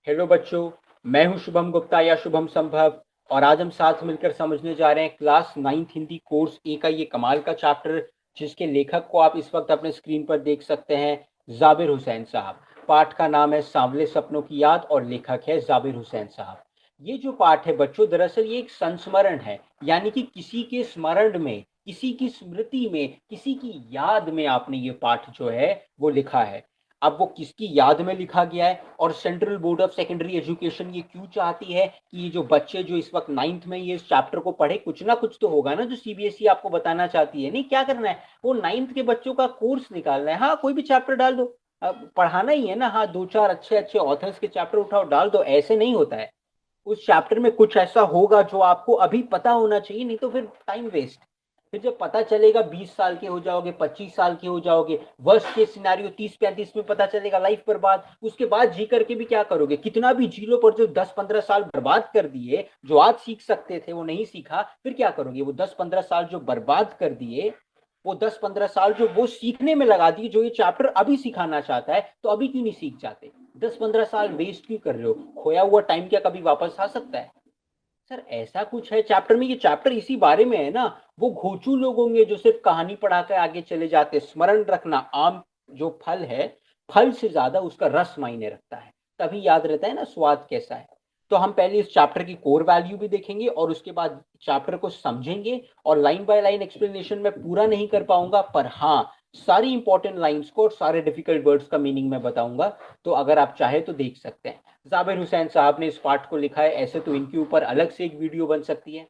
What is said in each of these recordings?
Hello बच्चों, मैं हूं शुभम गुप्ता या शुभम संभव। और आज हम साथ मिलकर समझने जा रहे हैं क्लास 9th हिंदी कोर्स ए का ये कमाल का चैप्टर, जिसके लेखक को आप इस वक्त अपने स्क्रीन पर देख सकते हैं, जाबिर हुसैन साहब। पाठ का नाम है सांवले सपनों की याद और लेखक है जाबिर हुसैन साहब। ये जो पाठ है बच्चों, दरअसल ये एक संस्मरण है, यानी कि किसी के स्मरण में, किसी की स्मृति में, किसी की याद में आपने ये पाठ जो है वो लिखा है। अब वो किसकी याद में लिखा गया है और central board of secondary education ये क्यों चाहती है कि ये जो बच्चे जो इस वक्त 9th में ये इस चैप्टर को पढ़े, कुछ ना कुछ तो होगा ना जो सीबीएसई आपको बताना चाहती है। नहीं, क्या करना है, वो 9th के बच्चों का कोर्स निकालना है। हाँ, कोई भी चैप्टर डाल दो, अब पढ़ाना ही है ना। हाँ, दो चार अच्छे अच्छे ऑथर्स के चैप्टर उठाओ डाल दो, ऐसे नहीं होता है। उस चैप्टर में कुछ ऐसा होगा जो आपको अभी पता होना चाहिए, नहीं तो फिर टाइम वेस्ट। फिर जब पता चलेगा 20 साल के हो जाओगे, 25 साल के हो जाओगे, वर्स्ट केस सिनारियो 30-35 में पता चलेगा, लाइफ बर्बाद। उसके बाद जी करके भी क्या करोगे, कितना भी जी लो, पर जो 10-15 साल बर्बाद कर दिए, जो आज सीख सकते थे वो नहीं सीखा, फिर क्या करोगे। वो 10-15 साल जो बर्बाद कर दिए, वो 10-15 साल जो वो सीखने में लगा दिए, जो ये चैप्टर अभी सिखाना चाहता है, तो अभी क्यों नहीं सीख जाते। 10-15 साल वेस्ट क्यों कर रहे हो। खोया हुआ टाइम क्या कभी वापस आ सकता है। सर ऐसा कुछ है चैप्टर में, ये चैप्टर इसी बारे में है ना। वो घोचू लोग होंगे जो सिर्फ कहानी पढ़ाकर आगे चले जाते। स्मरण रखना, आम जो फल है, फल से ज्यादा उसका रस मायने रखता है, तभी याद रहता है ना स्वाद कैसा है। तो हम पहले इस चैप्टर की कोर वैल्यू भी देखेंगे और उसके बाद चैप्टर को समझेंगे। और लाइन बाय लाइन एक्सप्लेनेशन में पूरा नहीं कर पाऊंगा, पर हाँ, सारी इंपॉर्टेंट लाइंस को और सारे डिफिकल्ट वर्ड्स का मीनिंग मैं बताऊंगा। तो अगर आप चाहे तो देख सकते हैं। जाबिर हुसैन साहब ने इस पाठ को लिखा है, ऐसे तो इनके ऊपर अलग से एक वीडियो बन सकती है।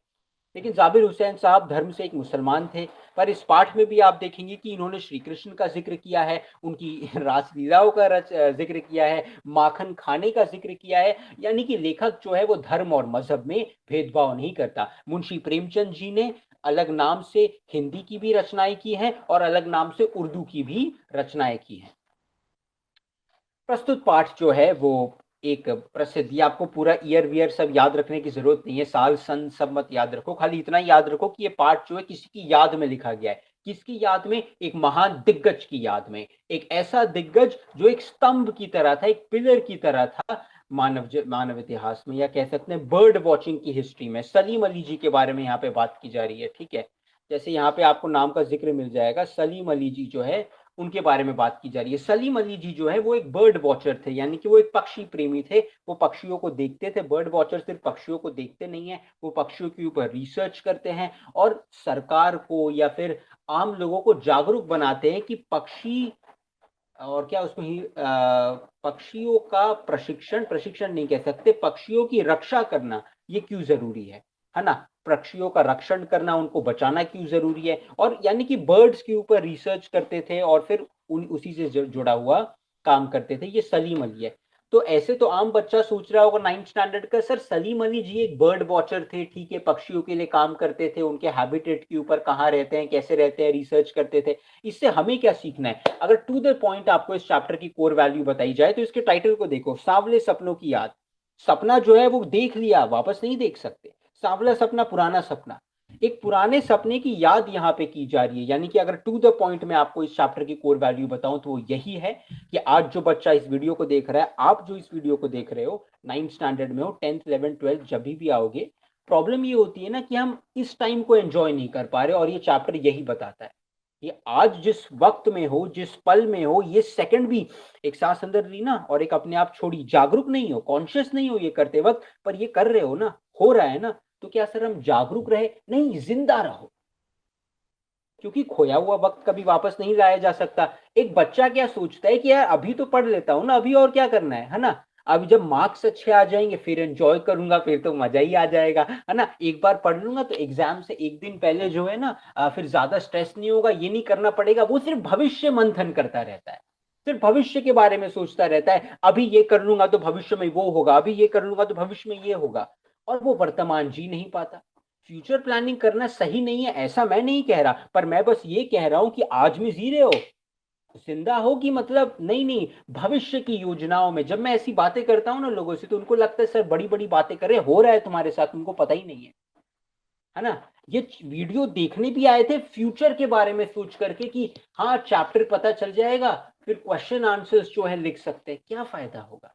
लेकिन जाबिर हुसैन साहब धर्म से एक मुसलमान थे, पर इस पाठ में भी आप देखेंगे कि इन्होंने श्री कृष्ण का जिक्र किया है, उनकी रासलीलाओं का जिक्र किया है, माखन खाने का जिक्र किया है। यानी कि लेखक जो है वो धर्म और मजहब में भेदभाव नहीं करता। मुंशी प्रेमचंद जी ने अलग नाम से हिंदी की भी रचनाएं की हैं और अलग नाम से उर्दू की भी रचनाएं की हैं। प्रस्तुत पाठ जो है वो एक प्रसिद्ध, ये आपको पूरा ईयर वियर सब याद रखने की जरूरत नहीं है, साल सन सब मत याद रखो, खाली इतना याद रखो कि ये पाठ जो है किसी की याद में लिखा गया है। किसकी याद में, एक महान दिग्गज की याद में। एक ऐसा दिग्गज जो एक स्तंभ की तरह था, एक पिलर की तरह था मानव इतिहास में, या कह सकते हैं बर्ड वॉचिंग की हिस्ट्री में। सलीम अली जी के बारे में यहाँ पे बात की जा रही है, ठीक है। जैसे यहाँ पे आपको नाम का जिक्र मिल जाएगा, सलीम अली जी जो है उनके बारे में बात की जा रही है। सलीम अली जी जो है वो एक बर्ड वॉचर थे, यानी कि वो एक पक्षी प्रेमी थे। वो पक्षियों को देखते थे। बर्ड वॉचर सिर्फ पक्षियों को देखते नहीं है, वो पक्षियों के ऊपर रिसर्च करते हैं और सरकार को या फिर आम लोगों को जागरूक बनाते हैं कि पक्षी और क्या उसमें ही पक्षियों का प्रशिक्षण, प्रशिक्षण नहीं कह सकते, पक्षियों की रक्षा करना ये क्यों जरूरी है ना। पक्षियों का रक्षण करना, उनको बचाना क्यों जरूरी है, और यानी कि बर्ड्स के ऊपर रिसर्च करते थे और फिर उसी से जुड़ा हुआ काम करते थे। ये सलीम अली है। तो ऐसे तो आम बच्चा सोच रहा होगा 9th स्टैंडर्ड का, सर सलीम अली जी एक बर्ड वॉचर थे, ठीक है, पक्षियों के लिए काम करते थे, उनके हैबिटेट के ऊपर कहाँ रहते हैं, कैसे रहते हैं, रिसर्च करते थे, इससे हमें क्या सीखना है। अगर टू द पॉइंट आपको इस चैप्टर की कोर वैल्यू बताई जाए तो इसके टाइटल को देखो, सांवले सपनों की याद। सपना जो है वो देख लिया, वापस नहीं देख सकते। सांवला सपना, पुराना सपना, एक पुराने सपने की याद यहाँ पे की जा रही है। यानी कि अगर टू द पॉइंट में आपको इस चैप्टर की कोर वैल्यू बताऊं तो वो यही है कि आज जो बच्चा इस वीडियो को देख रहा है, आप जो इस वीडियो को देख रहे हो, 9th स्टैंडर्ड में हो, 10th 11th 12th जब भी आओगे, प्रॉब्लम ये होती है ना कि हम इस टाइम को एंजॉय नहीं कर पा रहे, और ये चैप्टर यही बताता है। ये आज जिस वक्त में हो, जिस पल में हो, ये सेकंड भी एक सांस अंदर ली ना और एक अपने आप छोड़ी, जागरूक नहीं हो, कॉन्शियस नहीं हो ये करते वक्त, पर ये कर रहे हो ना, हो रहा है ना, तो क्या सर हम जागरूक रहे, नहीं जिंदा रहो। क्योंकि खोया हुआ वक्त कभी वापस नहीं लाया जा सकता। एक बच्चा क्या सोचता है कि यार अभी तो पढ़ लेता हूं ना, अभी और क्या करना है ना। अभी जब मार्क्स अच्छे आ जाएंगे फिर एंजॉय करूंगा, फिर तो मजा ही आ जाएगा, है ना। एक बार पढ़ लूंगा तो एग्जाम से एक दिन पहले जो है ना, फिर ज्यादा स्ट्रेस नहीं होगा, ये नहीं करना पड़ेगा। वो सिर्फ भविष्य मंथन करता रहता है, सिर्फ भविष्य के बारे में सोचता रहता है। अभी ये कर लूंगा तो भविष्य में वो होगा, अभी ये कर लूंगा तो भविष्य में ये होगा, और वो वर्तमान जी नहीं पाता। फ्यूचर प्लानिंग करना सही नहीं है ऐसा मैं नहीं कह रहा, पर मैं बस ये कह रहा हूं कि आज में जी रहे हो, जिंदा हो कि मतलब नहीं नहीं, भविष्य की योजनाओं में। जब मैं ऐसी बातें करता हूं ना लोगों से, तो उनको लगता है सर बड़ी बड़ी बातें कर रहे, हो रहा है तुम्हारे साथ, उनको पता ही नहीं है ना। ये क्या देखने भी आए थे फ्यूचर के बारे में सोच करके कि हाँ चैप्टर पता चल जाएगा, फिर क्वेश्चन आंसर्स जो है लिख सकते हैं, क्या फायदा होगा,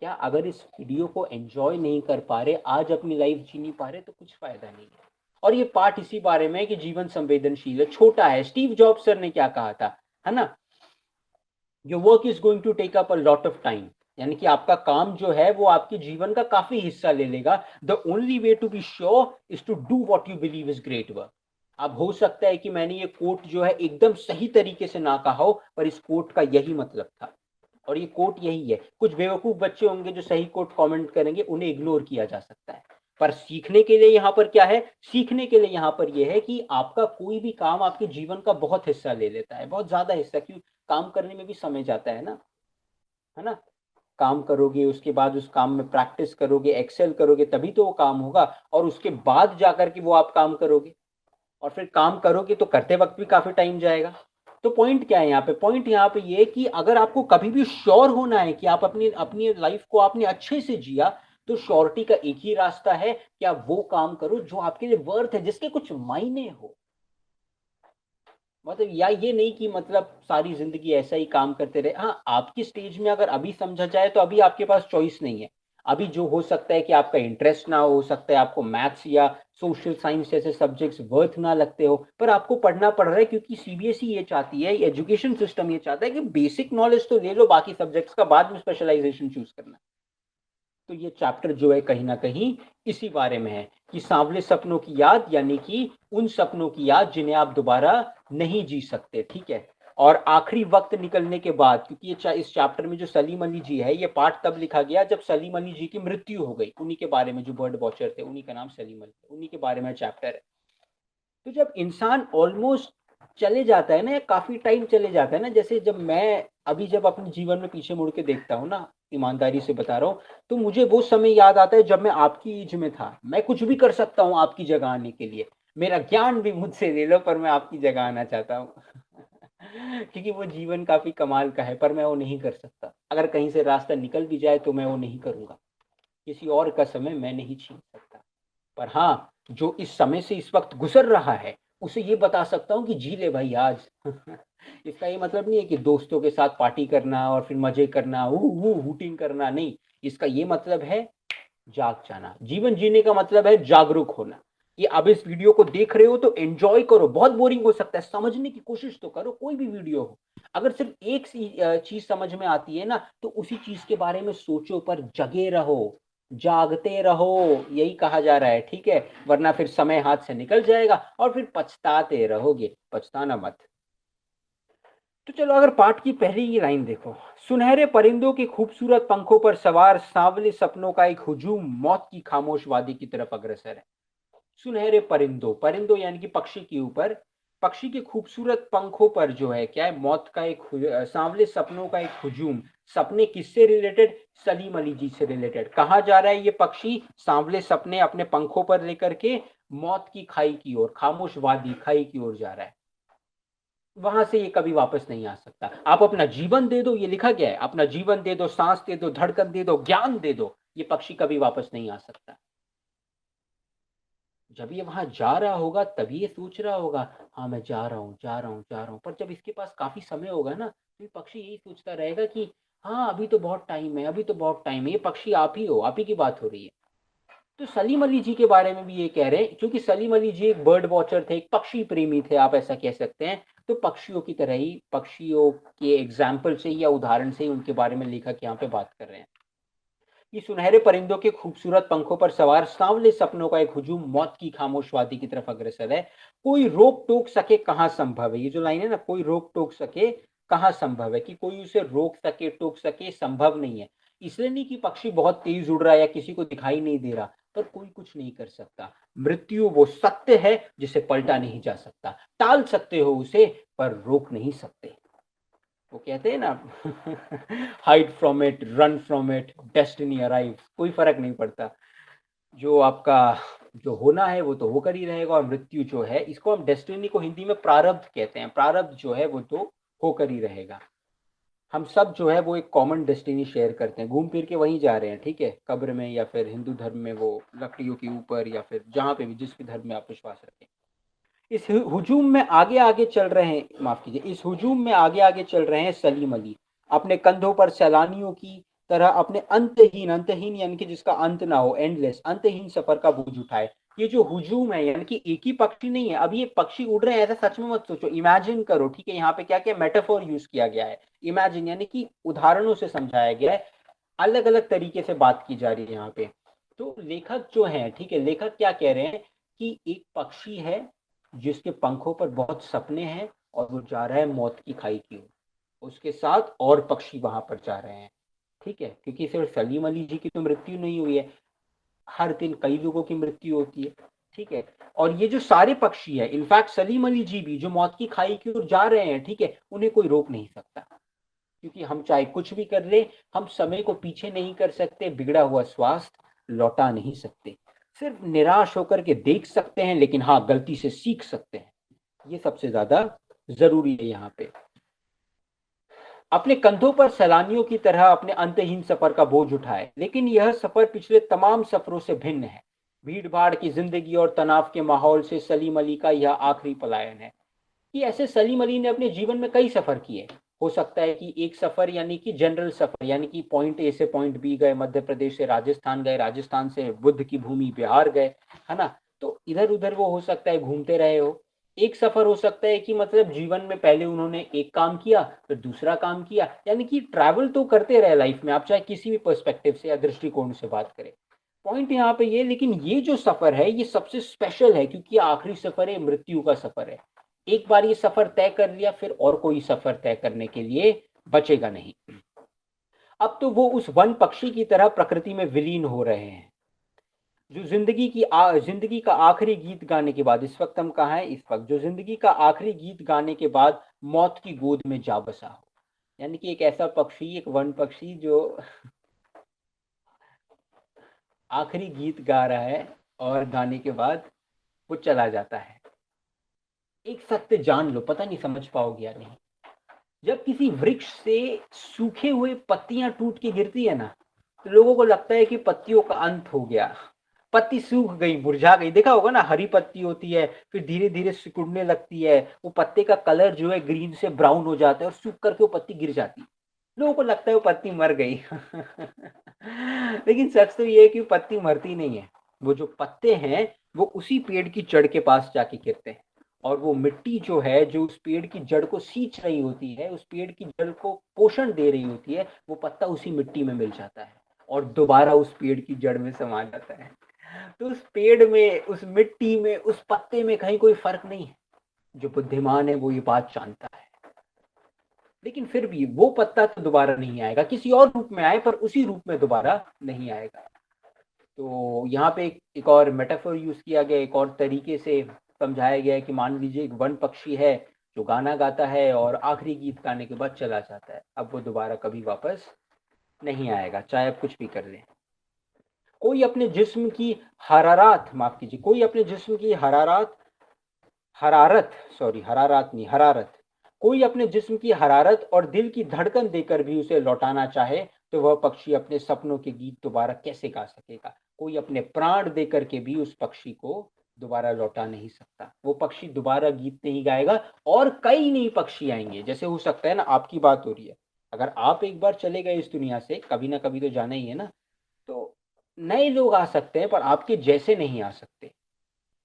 क्या अगर इस वीडियो को एंजॉय नहीं कर पा रहे, आज अपनी लाइफ जी नहीं पा रहे, तो कुछ फायदा नहीं है। और ये पार्ट इसी बारे में है कि जीवन संवेदनशील है, छोटा है। स्टीव जॉब्स सर ने क्या कहा था, है ना, your work is going to take up a lot of time, यानी कि आपका काम जो है वो आपके जीवन का काफी हिस्सा ले लेगा। The only way to be sure is to do what you believe is great work. अब हो सकता है कि मैंने ये कोट जो है एकदम सही तरीके से ना कहा हो, पर इस कोट का यही मतलब था, और ये कोट यही है। कुछ बेवकूफ बच्चे होंगे जो सही कोट कमेंट करेंगे, उन्हें इग्नोर किया जा सकता है, पर सीखने के लिए यहाँ पर क्या है, सीखने के लिए यहाँ पर यह है कि आपका कोई भी काम आपके जीवन का बहुत हिस्सा ले लेता है, बहुत ज्यादा हिस्सा। क्यों, काम करने में भी समय जाता है ना। काम करोगे, उसके बाद उस काम में प्रैक्टिस करोगे, एक्सेल करोगे, तभी तो वो काम होगा, और उसके बाद जाकर के वो आप काम करोगे, और फिर काम करोगे तो करते वक्त भी काफी टाइम जाएगा। तो पॉइंट क्या है यहाँ पे, पॉइंट यहाँ पे ये कि अगर आपको कभी भी श्योर होना है कि आप अपनी अपनी लाइफ को आपने अच्छे से जिया, तो श्योरिटी का एक ही रास्ता है कि आप वो काम करो जो आपके लिए वर्थ है, जिसके कुछ मायने हो। मतलब या ये नहीं कि मतलब सारी जिंदगी ऐसा ही काम करते रहे। हाँ, आपकी स्टेज में अगर अभी समझा जाए तो अभी आपके पास चॉइस नहीं है। अभी जो हो सकता है कि आपका इंटरेस्ट ना हो सकता है आपको मैथ्स या सोशल साइंस जैसे सब्जेक्ट्स वर्थ ना लगते हो, पर आपको पढ़ना पड़ रहा है क्योंकि सीबीएसई ये चाहती है, एजुकेशन सिस्टम ये चाहता है कि बेसिक नॉलेज तो ले लो, बाकी सब्जेक्ट्स का बाद में स्पेशलाइजेशन चूज करना। तो ये चैप्टर जो है कहीं ना कहीं इसी बारे में है कि सांवले सपनों की याद, यानी कि उन सपनों की याद जिन्हें आप दोबारा नहीं जी सकते, ठीक है। और आखिरी वक्त निकलने के बाद, क्योंकि ये इस चैप्टर में जो सलीम अली जी है, ये पार्ट तब लिखा गया जब सलीम अली जी की मृत्यु हो गई। उन्हीं के बारे में, जो बर्ड वॉचर थे, उन्हीं का नाम सलीम अली, उन्हीं के बारे में चैप्टर है। तो जब इंसान ऑलमोस्ट चले जाता है ना, या काफी टाइम चले जाता है ना, जैसे जब मैं अभी जब अपने जीवन में पीछे मुड़ के देखता हूँ ना, ईमानदारी से बता रहा हूँ, तो मुझे वो समय याद आता है जब मैं आपकी एज में था। मैं कुछ भी कर सकता हूँ आपकी जगह आने के लिए, मेरा ज्ञान भी मुझसे ले लो, पर मैं आपकी जगह आना चाहता हूँ। क्योंकि वो जीवन काफी कमाल का है, पर मैं वो नहीं कर सकता। अगर कहीं से रास्ता निकल भी जाए तो मैं वो नहीं करूंगा। किसी और का समय मैं नहीं छीन सकता। पर हाँ, जो इस समय से इस वक्त गुजर रहा है, उसे ये बता सकता हूँ कि जी ले भाई आज। इसका ये मतलब नहीं है कि दोस्तों के साथ पार्टी करना और फिर मजे करना, वो हूटिंग करना, नहीं। इसका ये मतलब है जाग जाना। जीवन जीने का मतलब है जागरूक होना। कि अब इस वीडियो को देख रहे हो तो एंजॉय करो, बहुत बोरिंग हो सकता है, समझने की कोशिश तो करो, कोई भी वीडियो हो। अगर सिर्फ एक चीज समझ में आती है ना, तो उसी चीज के बारे में सोचो, पर जगे रहो, जागते रहो, यही कहा जा रहा है, ठीक है। वरना फिर समय हाथ से निकल जाएगा और फिर पछताते रहोगे, पछताना मत। तो चलो, अगर पाठ की पहली ही लाइन देखो, सुनहरे परिंदों के खूबसूरत पंखों पर सवार सांवले सपनों का एक हुजूम मौत की खामोश वादी की तरफ अग्रसर है। सुनहरे परिंदों, परिंदों यानी कि पक्षी के ऊपर, पक्षी के खूबसूरत पंखों पर जो है क्या है, मौत का एक सांवले सपनों का एक हुजूम। सपने किससे रिलेटेड, सलीम अली जी से रिलेटेड। कहाँ जा रहा है ये पक्षी, सांवले सपने अपने पंखों पर लेकर के मौत की खाई की ओर, खामोश वादी खाई की ओर जा रहा है। वहां से ये कभी वापस नहीं आ सकता। आप अपना जीवन दे दो, ये लिखा गया है, अपना जीवन दे दो, सांस दे दो, धड़कन दे दो, ज्ञान दे दो, ये पक्षी कभी वापस नहीं आ सकता। जब ये वहां जा रहा होगा तभी ये सोच रहा होगा, हाँ मैं जा रहा हूँ, जा रहा हूँ, जा रहा हूँ। पर जब इसके पास काफी समय होगा ना, तो ये पक्षी यही सोचता रहेगा कि हाँ अभी तो बहुत टाइम है, अभी तो बहुत टाइम है। ये पक्षी आप ही हो, आप ही की बात हो रही है। तो सलीम अली जी के बारे में भी ये कह रहे हैं, क्योंकि सलीम अली जी एक बर्ड वॉचर थे, एक पक्षी प्रेमी थे, आप ऐसा कह सकते हैं। तो पक्षियों की तरह ही, पक्षियों के एग्जाम्पल से या उदाहरण से ही उनके बारे में लेखक यहाँ पे बात कर रहे हैं कि सुनहरे परिंदों के खूबसूरत पंखों पर सवार सांवले सपनों का एक हुजूम मौत की खामोश वादी की तरफ अग्रसर है। कोई रोक टोक सके कहाँ संभव है, ये जो लाइन है ना, कोई रोक टोक सके कहाँ संभव है, कि कोई उसे रोक सके टोक सके संभव नहीं है। इसलिए नहीं कि पक्षी बहुत तेज उड़ रहा है या किसी को दिखाई नहीं दे रहा, पर कोई कुछ नहीं कर सकता। मृत्यु वो सत्य है जिसे पलटा नहीं जा सकता। टाल सकते हो उसे, पर रोक नहीं सकते। वो कहते हैं ना, hide from it, run from it, destiny arrive, कोई फर्क नहीं पड़ता। जो आपका जो होना है वो तो होकर ही रहेगा, और मृत्यु जो है, इसको हम डेस्टिनी को हिंदी में प्रारब्ध कहते हैं। प्रारब्ध जो है वो तो होकर ही रहेगा। हम सब जो है वो एक कॉमन डेस्टिनी शेयर करते हैं, घूम फिर के वहीं जा रहे हैं, ठीक है। कब्र में, या फिर हिंदू धर्म में वो लकड़ियों के ऊपर, या फिर जहाँ पे भी, जिस भी धर्म में आप विश्वास रखें। इस हुजूम में आगे आगे चल रहे हैं, माफ कीजिए, इस हुजूम में आगे आगे चल रहे हैं सलीम अली, अपने कंधों पर सैलानियों की तरह अपने अंतहीन, अंतहीन यानी कि जिसका अंत ना हो, एंडलेस, अंतहीन सफर का बोझ उठाए। ये जो हुजूम है यानी कि एक ही पक्षी नहीं है, अब ये पक्षी उड़ रहे हैं ऐसा सच में मत सोचो, इमेजिन करो, ठीक है। यहाँ पे क्या क्या मेटाफोर यूज किया गया है, इमेजिन यानी कि उदाहरणों से समझाया गया है, अलग अलग तरीके से बात की जा रही है यहाँ पे। तो लेखक जो है, ठीक है, लेखक क्या कह रहे हैं कि एक पक्षी है जिसके पंखों पर बहुत सपने हैं और वो जा रहा है मौत की खाई की ओर, उसके साथ और पक्षी वहां पर जा रहे हैं, ठीक है, क्योंकि सिर्फ सलीम अली जी की तो मृत्यु नहीं हुई है, हर दिन कई लोगों की मृत्यु होती है, ठीक है। और ये जो सारे पक्षी है, इनफैक्ट सलीम अली जी भी जो मौत की खाई की ओर जा रहे हैं, ठीक है, उन्हें कोई रोक नहीं सकता, क्योंकि हम चाहे कुछ भी कर ले, हम समय को पीछे नहीं कर सकते, बिगड़ा हुआ स्वास्थ्य लौटा नहीं सकते, सिर्फ निराश होकर के देख सकते हैं, लेकिन हाँ गलती से सीख सकते हैं, ये सबसे ज्यादा जरूरी है यहाँ पे। अपने कंधों पर सैलानियों की तरह अपने अंतहीन सफर का बोझ उठाए, लेकिन यह सफर पिछले तमाम सफरों से भिन्न है। भीड़ भाड़ की जिंदगी और तनाव के माहौल से सलीम अली का यह आखिरी पलायन है। कि ऐसे सलीम अली ने अपने जीवन में कई सफर किए। हो सकता है कि एक सफर यानी कि जनरल सफर, यानी कि पॉइंट ए से पॉइंट बी गए, मध्य प्रदेश से राजस्थान गए, राजस्थान से बुद्ध की भूमि बिहार गए, है ना। तो इधर उधर वो हो सकता है घूमते रहे हो। एक सफर हो सकता है कि मतलब जीवन में पहले उन्होंने एक काम किया, फिर दूसरा काम किया, यानी कि ट्रैवल तो करते रहे लाइफ में, आप चाहे किसी भी पर्सपेक्टिव से या दृष्टिकोण से बात करें। पॉइंट यहाँ पे ये, लेकिन ये जो सफर है ये सबसे स्पेशल है, क्योंकि आखिरी सफर है, मृत्यु का सफर है। एक बार ये सफर तय कर लिया, फिर और कोई सफर तय करने के लिए बचेगा नहीं। अब तो वो उस वन पक्षी की तरह प्रकृति में विलीन हो रहे हैं, जो जिंदगी का आखिरी गीत गाने के बाद, इस वक्त हम कहाँ हैं, इस वक्त जो जिंदगी का आखिरी गीत गाने के बाद मौत की गोद में जा बसा हो। यानी कि एक ऐसा पक्षी, एक वन पक्षी जो आखिरी गीत गा रहा है और गाने के बाद वो चला जाता है। एक सत्य जान लो, पता नहीं समझ पाओगे या नहीं, जब किसी वृक्ष से सूखे हुए पत्तियां टूट के गिरती है ना, तो लोगों को लगता है कि पत्तियों का अंत हो गया, पत्ती सूख गई, मुरझा गई। देखा होगा ना, हरी पत्ती होती है, फिर धीरे धीरे सिकुड़ने लगती है, वो पत्ते का कलर जो है ग्रीन से ब्राउन हो जाता है और सूख करके वो पत्ती गिर जाती है, लोगों को लगता है वो पत्ती मर गई। लेकिन सच तो ये है कि पत्ती मरती नहीं है, वो जो पत्ते हैं वो उसी पेड़ की जड़ के पास जाके गिरते हैं, और वो मिट्टी जो है, जो उस पेड़ की जड़ को सींच रही होती है, उस पेड़ की जड़ को पोषण दे रही होती है, वो पत्ता उसी मिट्टी में मिल जाता है और दोबारा उस पेड़ की जड़ में समा जाता है। तो उस पेड़ में, उस मिट्टी में, उस पत्ते में कहीं कोई फर्क नहीं है। जो बुद्धिमान है वो ये बात जानता है। लेकिन फिर भी वो पत्ता तो दोबारा नहीं आएगा, किसी और रूप में आए पर उसी रूप में दोबारा नहीं आएगा। तो यहाँ पे एक और मेटाफोर यूज किया गया, एक और तरीके से समझाया गया है कि मान लीजिए एक वन पक्षी है जो गाना गाता है और आखिरी गीत गाने के बाद चला जाता है, अब वो दोबारा कभी वापस नहीं आएगा, चाहे आप कुछ भी कर लें। कोई अपने जिस्म की हरारत, माफ कीजिए, कोई अपने जिस्म की हरारत, हरारत, सॉरी, हरारत नहीं, हरारत, कोई अपने जिस्म की हरारत और दिल की धड़कन देकर भी उसे लौटाना चाहे, तो वह पक्षी अपने सपनों के गीत दोबारा कैसे गा सकेगा। कोई अपने प्राण देकर के भी उस पक्षी को दोबारा लौटा नहीं सकता, वो पक्षी दोबारा गीत नहीं गाएगा, और कई नई पक्षी आएंगे। जैसे हो सकता है ना, आपकी बात हो रही है, अगर आप एक बार चले गए इस दुनिया से, कभी ना कभी तो जाना ही है ना, तो नए लोग आ सकते हैं पर आपके जैसे नहीं आ सकते।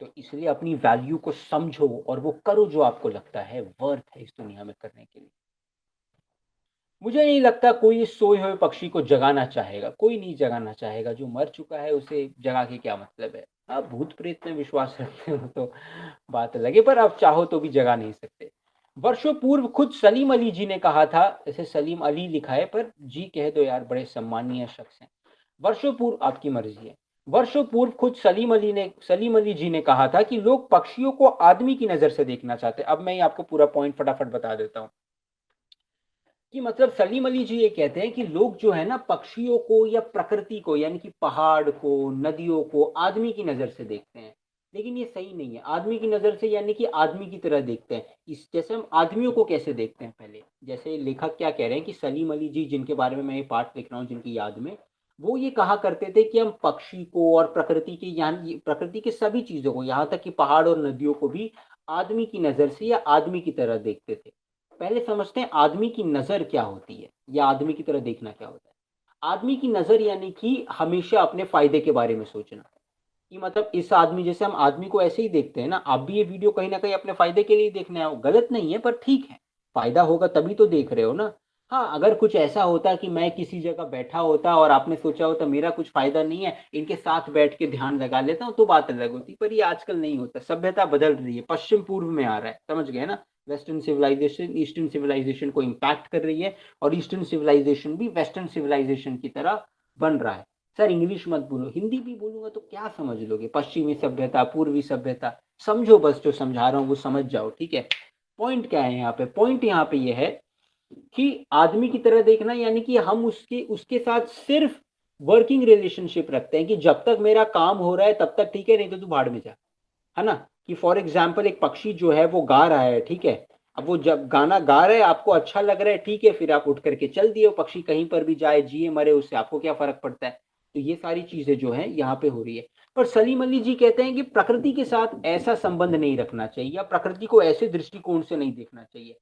तो इसलिए अपनी वैल्यू को समझो और वो करो जो आपको लगता है वर्थ है इस दुनिया में करने के लिए। मुझे नहीं लगता कोई इस सोए हुए पक्षी को जगाना चाहेगा, कोई नहीं जगाना चाहेगा, जो मर चुका है उसे जगा के क्या मतलब है। आप भूत प्रेत में विश्वास रखते हो तो बात अलग है, पर आप चाहो तो भी जगा नहीं सकते। वर्षों पूर्व खुद सलीम अली जी ने कहा था, ऐसे सलीम अली लिखा है पर जी कह दो यार, बड़े सम्मानीय शख्स हैं। वर्षों पूर्व, आपकी मर्जी है। वर्षों पूर्व खुद सलीम अली जी ने कहा था कि लोग पक्षियों को आदमी की नजर से देखना चाहते हैं। अब मैं आपको पूरा पॉइंट फटाफट बता देता हूँ कि मतलब सलीम अली जी ये कहते हैं कि लोग जो है ना, पक्षियों को या प्रकृति को, यानी कि पहाड़ को, नदियों को आदमी की नजर से देखते हैं। लेकिन ये सही नहीं है, आदमी की नजर से यानी कि आदमी की तरह देखते हैं। इस जैसे हम आदमियों को कैसे देखते हैं, पहले जैसे लेखक क्या कह रहे हैं कि सलीम अली जी, जिनके बारे में मैं ये पाठ लिख रहा हूँ, जिनकी याद में, वो ये कहा करते थे कि हम पक्षी को और प्रकृति के, यानी प्रकृति के सभी चीजों को, यहाँ तक कि पहाड़ और नदियों को भी आदमी की नजर से या आदमी की तरह देखते थे। पहले समझते हैं आदमी की नजर क्या होती है या आदमी की तरह देखना क्या होता है। आदमी की नज़र यानी कि हमेशा अपने फ़ायदे के बारे में सोचना, कि मतलब इस आदमी जैसे हम आदमी को ऐसे ही देखते हैं ना, आप भी ये वीडियो कहीं न कहीं अपने फ़ायदे के लिए ही देखने आओ, गलत नहीं है पर ठीक है, फ़ायदा होगा तभी तो देख रहे हो ना। हाँ, अगर कुछ ऐसा होता कि मैं किसी जगह बैठा होता और आपने सोचा होता मेरा कुछ फ़ायदा नहीं है, इनके साथ बैठ के ध्यान लगा लेता हूँ, तो बात अलग होती, पर ये आजकल नहीं होता, सभ्यता बदल रही है, पश्चिम पूर्व में आ रहा है, समझ गए ना? वेस्टर्न सिविलाइज़ेशन ईस्टर्न सिविलाइज़ेशन को इम्पैक्ट कर रही है और ईस्टर्न सिविलाइज़ेशन भी वेस्टर्न सिविलाइज़ेशन की तरह बन रहा है। सर इंग्लिश मत बोलो, हिंदी भी बोलूँगा तो क्या समझ लोगे? पश्चिमी सभ्यता, पूर्वी सभ्यता, समझो बस जो समझा रहा हूँ वो समझ जाओ, ठीक है? पॉइंट क्या है यहाँ पे? पॉइंट यहाँ पे ये है कि आदमी की तरह देखना यानी कि हम उसके उसके साथ सिर्फ़ वर्किंग रिलेशनशिप रखते हैं कि जब तक मेरा काम हो रहा है तब तक ठीक है, नहीं तो तू भाड़ में जा। है ना? कि फॉर एग्ज़ाम्पल एक पक्षी जो है वो गा रहा है, ठीक है? अब वो जब गाना गा रहा है, आपको अच्छा लग रहा है, ठीक है, फिर आप उठ कर के चल दिए, वो पक्षी कहीं पर भी जाए, जिए मरे उससे आपको क्या फ़र्क पड़ता है? तो ये सारी चीज़ें जो हैं यहाँ पे हो रही है। पर सलीम अली जी कहते हैं कि प्रकृति के साथ ऐसा संबंध नहीं रखना चाहिए या प्रकृति को ऐसे दृष्टिकोण से नहीं देखना चाहिए।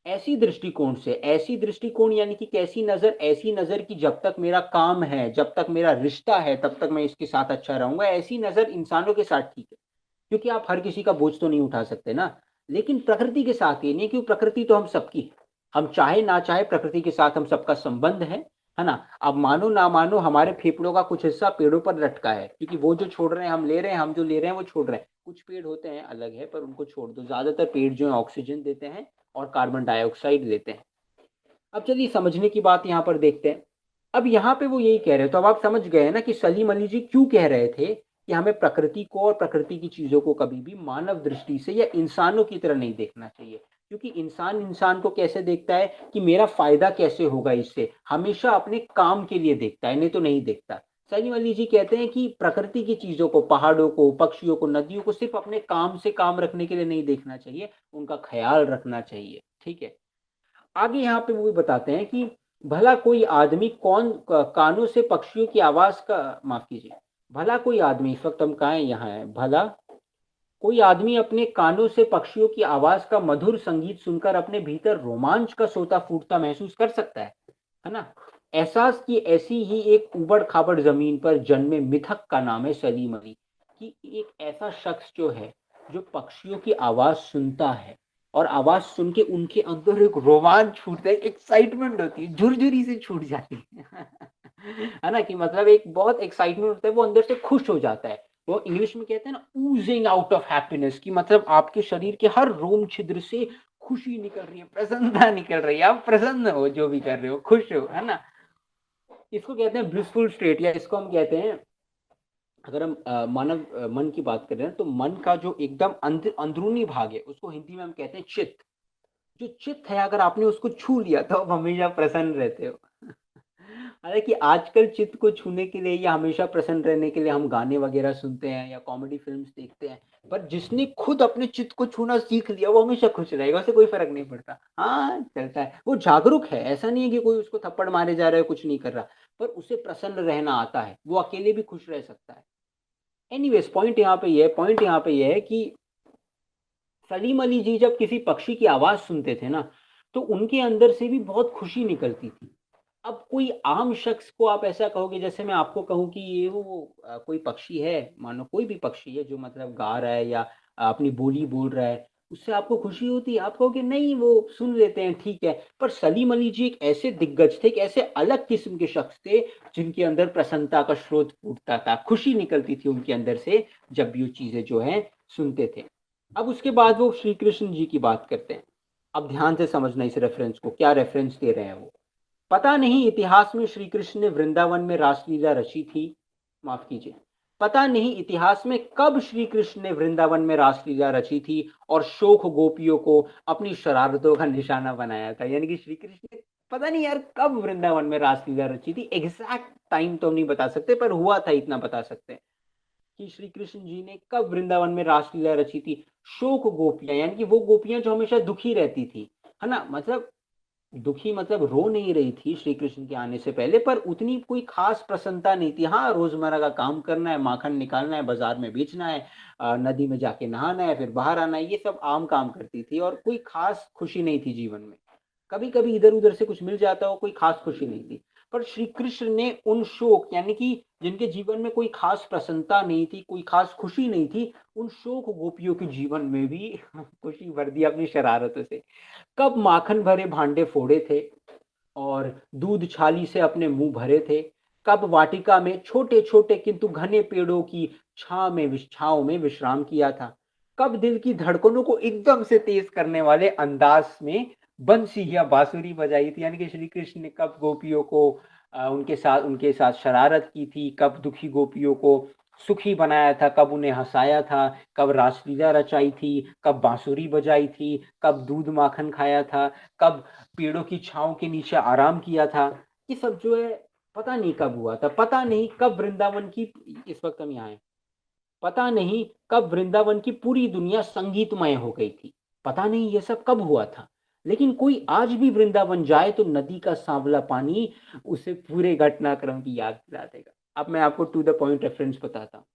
ऐसी दृष्टिकोण यानी कि कैसी नज़र? ऐसी नज़र कि जब तक मेरा काम है, जब तक मेरा रिश्ता है, तब तक मैं इसके साथ अच्छा रहूँगा, ऐसी नज़र इंसानों के साथ ठीक है। क्योंकि आप हर किसी का बोझ तो नहीं उठा सकते ना। लेकिन प्रकृति के साथ ये नहीं क्यों प्रकृति तो हम सबकी है। हम चाहे ना चाहे प्रकृति के साथ हम सबका संबंध है ना? अब मानो ना मानो हमारे फेफड़ों का कुछ हिस्सा पेड़ों पर लटका है क्योंकि वो जो छोड़ रहे हैं हम ले रहे हैं, हम जो ले रहे हैं वो छोड़ रहे हैं। कुछ पेड़ होते हैं अलग है पर उनको छोड़ दो। ज़्यादातर पेड़ जो हैं ऑक्सीजन देते हैं और कार्बन डाइऑक्साइड देते हैं। अब चलिए समझने की बात यहाँ पर देखते हैं। अब यहाँ पे वो यही कह रहे हैं, तो अब आप समझ गए हैं ना कि सलीम अली जी क्यों कह रहे थे कि हमें प्रकृति को और प्रकृति की चीज़ों को कभी भी मानव दृष्टि से या इंसानों की तरह नहीं देखना चाहिए। क्योंकि इंसान इंसान को कैसे देखता है कि मेरा फ़ायदा कैसे होगा इससे, हमेशा अपने काम के लिए देखता है, नहीं तो नहीं देखता। सलीम अली जी कहते हैं कि प्रकृति की चीज़ों को, पहाड़ों को, पक्षियों को, नदियों को सिर्फ़ अपने काम से काम रखने के लिए नहीं देखना चाहिए, उनका ख़्याल रखना चाहिए। ठीक है? आगे यहाँ पे वो भी बताते हैं कि भला कोई आदमी कौन कानों से पक्षियों की आवाज़ का माफ़ कीजिए, भला कोई आदमी इस वक़्त हम कहाँ हैं? यहाँ हैं। भला कोई आदमी अपने कानों से पक्षियों की आवाज़ का मधुर संगीत सुनकर अपने भीतर रोमांच का सोता-फूटता महसूस कर सकता है ना? एहसास की ऐसी ही एक ऊबड़-खाबड़ ज़मीन पर जन्मे मिथक का नाम है सलीम अली, कि एक ऐसा शख़्स जो है, जो पक्षियों की आवाज़ सुनता है और आवाज़ सुन के उनके अंदर एक रोमांच छूटता है, एक एक्साइटमेंट होती है, झुरझुरी सी छूट जाती है। है ना? कि मतलब एक बहुत एक्साइटमेंट होता है, वो अंदर से खुश हो जाता है। वो इंग्लिश में कहते हैं ना ओज़िंग आउट ऑफ हैप्पीनेस कि मतलब आपके शरीर के हर रोम छिद्र से खुशी निकल रही है, प्रसन्नता निकल रही है, आप प्रसन्न हो जो भी कर रहे हो, खुश हो, है ना? इसको कहते हैं ब्लिसफुल स्टेट या इसको हम कहते हैं अगर हम मन की बात कर रहे हैं तो मन का जो एकदम अंदरूनी भाग है, उसको हिंदी में हम कहते हैं चित्त। जो चित्त है अगर आपने उसको छू लिया तो आप हमेशा प्रसन्न रहते हो। हालाँकि आजकल चित्त को छूने के लिए या हमेशा प्रसन्न रहने के लिए हम गाने वग़ैरह सुनते हैं या कॉमेडी फ़िल्म्स देखते हैं। पर जिसने खुद अपने चित्त को छूना सीख लिया वो हमेशा खुश रहेगा, उसे कोई फ़र्क नहीं पड़ता। हाँ, चलता है। वो जागरूक है, ऐसा नहीं है कि कोई उसको थप्पड़ मारे जा रहा है, कुछ नहीं कर रहा। पर उसे प्रसन्न रहना आता है, वो अकेले भी खुश रह सकता है। एनीवेज़ पॉइंट यहाँ पे ये है कि सलीम अली जी जब किसी पक्षी की आवाज़ सुनते थे ना, तो उनके अंदर से भी बहुत खुशी निकलती थी। अब कोई आम शख्स को आप ऐसा कहोगे जैसे मैं आपको कहूँ कि ये वो कोई पक्षी है, मानो कोई भी पक्षी है जो मतलब गा रहा है या अपनी बोली बोल रहा है, उससे आपको खुशी होती है? आप कहोगे नहीं वो सुन लेते हैं ठीक है। पर सलीम अली जी एक ऐसे दिग्गज थे, एक ऐसे अलग किस्म के शख्स थे, जिनके अंदर प्रसन्नता का स्रोत फूटता था, खुशी निकलती थी उनके अंदर से जब भी वो चीज़ें जो हैं सुनते थे। अब उसके बाद वो श्री कृष्ण जी की बात करते हैं। अब ध्यान से समझना इस रेफ़रेंस को, क्या रेफ़रेंस दे रहे हैं वो। पता नहीं इतिहास में श्री कृष्ण ने वृंदावन में रासलीला रची थी, माफ़ कीजिए, पता नहीं इतिहास में कब श्री कृष्ण ने वृंदावन में रासलीला रची थी और शोख गोपियों को अपनी शरारतों का निशाना बनाया था। यानी कि श्री कृष्ण ने पता नहीं यार कब वृंदावन में रासलीला रची थी, एग्ज़ैक्ट टाइम तो हम नहीं बता सकते पर हुआ था इतना बता सकते हैं। कि श्री कृष्ण जी ने कब वृंदावन में रासलीला रची थी। शोक गोपियाँ यानी कि वो गोपियाँ जो हमेशा दुखी रहती थी, है ना? मतलब दुखी मतलब रो नहीं रही थी श्री कृष्ण के आने से पहले पर उतनी कोई ख़ास प्रसन्नता नहीं थी। हाँ, रोज़मर्रा का काम करना है, माखन निकालना है, बाज़ार में बेचना है, नदी में जाके नहाना है, फिर बाहर आना है, ये सब आम काम करती थी और कोई ख़ास खुशी नहीं थी जीवन में। कभी-कभी इधर-उधर से कुछ मिल जाता हो, कोई ख़ास खुशी नहीं थी। पर श्री कृष्ण ने उन शोक यानी कि जिनके जीवन में कोई खास प्रसन्नता नहीं थी, कोई खास खुशी नहीं थी, उन शोक गोपियों के जीवन में भी खुशी भर दिया अपनी शरारतों से। कब माखन भरे भांडे फोड़े थे और दूध छाली से अपने मुंह भरे थे, कब वाटिका में छोटे छोटे किंतु घने पेड़ों की छांव में विश्राम किया था, कब दिल की धड़कनों को एकदम से तेज करने वाले अंदाज में बंसी या बांसुरी बजाई थी। यानी कि श्री कृष्ण ने कब गोपियों को उनके साथ शरारत की थी, कब दुखी गोपियों को सुखी बनाया था, कब उन्हें हंसाया था, कब रासलीला रचाई थी, कब बांसुरी बजाई थी, कब दूध माखन खाया था, कब पेड़ों की छांव के नीचे आराम किया था। ये सब जो है पता नहीं कब हुआ था, पता नहीं कब वृंदावन की, इस वक्त हम यहाँ हैं, पता नहीं कब वृंदावन की पूरी दुनिया संगीतमय हो गई थी, पता नहीं ये सब कब हुआ था। लेकिन कोई आज भी वृंदावन जाए तो नदी का सांवला पानी उसे पूरे घटनाक्रम की याद दिला देगा। अब मैं आपको टू द पॉइंट रेफरेंस बताता हूँ।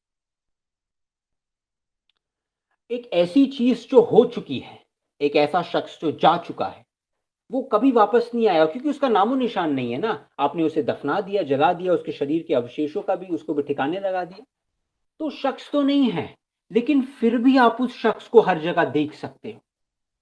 एक ऐसी चीज जो हो चुकी है, एक ऐसा शख्स जो जा चुका है, वो कभी वापस नहीं आया क्योंकि उसका नामो निशान नहीं है ना। आपने उसे दफना दिया, जला दिया, उसके शरीर के अवशेषों का भी उसको भी ठिकाने लगा दिया। तो शख्स तो नहीं है, लेकिन फिर भी आप उस शख्स को हर जगह देख सकते हो।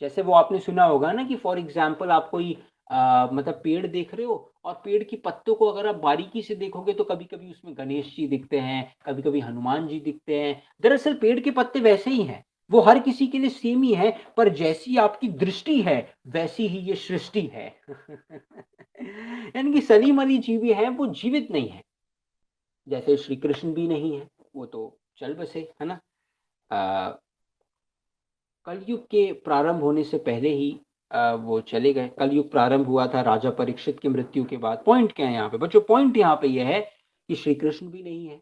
जैसे वो आपने सुना होगा ना कि फॉर एग्जाम्पल आप कोई मतलब पेड़ देख रहे हो और पेड़ की पत्तों को अगर आप बारीकी से देखोगे तो कभी कभी उसमें गणेश जी दिखते हैं, कभी कभी हनुमान जी दिखते हैं। दरअसल पेड़ के पत्ते वैसे ही हैं, वो हर किसी के लिए सेम ही है, पर जैसी आपकी दृष्टि है वैसी ही ये सृष्टि है। यानी कि सलीम अली जी भी हैं, वो जीवित नहीं है, जैसे श्री कृष्ण भी नहीं है, वो तो चल बसे, है ना। अ, कलयुग के प्रारंभ होने से पहले ही वो चले गए। कलयुग प्रारंभ हुआ था राजा परीक्षित की मृत्यु के बाद। पॉइंट क्या है यहाँ पे बच्चों? पॉइंट यहाँ पे यह है कि श्री कृष्ण भी नहीं है,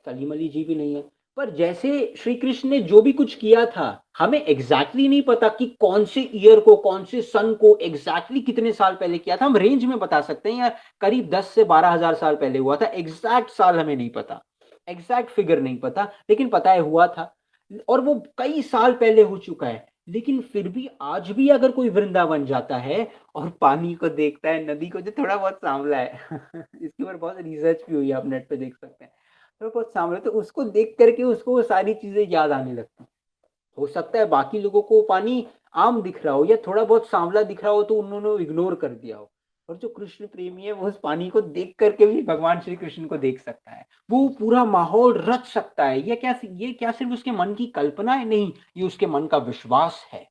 सलीम अली जी भी नहीं है, पर जैसे श्री कृष्ण ने जो भी कुछ किया था, हमें एग्जैक्टली नहीं पता कि कौन से ईयर को, कौन से सन को, एग्जैक्टली कितने साल पहले किया था। हम रेंज में बता सकते हैं यार, करीब 10 से 12 हजार साल पहले हुआ था। एग्जैक्ट साल हमें नहीं पता, एग्जैक्ट फिगर नहीं पता, लेकिन पता है हुआ था। और वो कई साल पहले हो चुका है। लेकिन फिर भी आज भी अगर कोई वृंदावन जाता है और पानी को देखता है, नदी को, जो थोड़ा बहुत सांवला है इसके ऊपर बहुत रिसर्च भी हुई है, आप नेट पे देख सकते हैं, थोड़ा बहुत सांवला, तो उसको देख करके उसको वो सारी चीजें याद आने लगती। हो सकता है बाकी लोगों को पानी आम दिख रहा हो या थोड़ा बहुत सांवला दिख रहा हो तो उन्होंने इग्नोर कर दिया हो। और जो कृष्ण प्रेमी है वो उस पानी को देख करके भी भगवान श्री कृष्ण को देख सकता है, वो पूरा माहौल रच सकता है। ये क्या सिर्फ उसके मन की कल्पना है? नहीं, ये उसके मन का विश्वास है,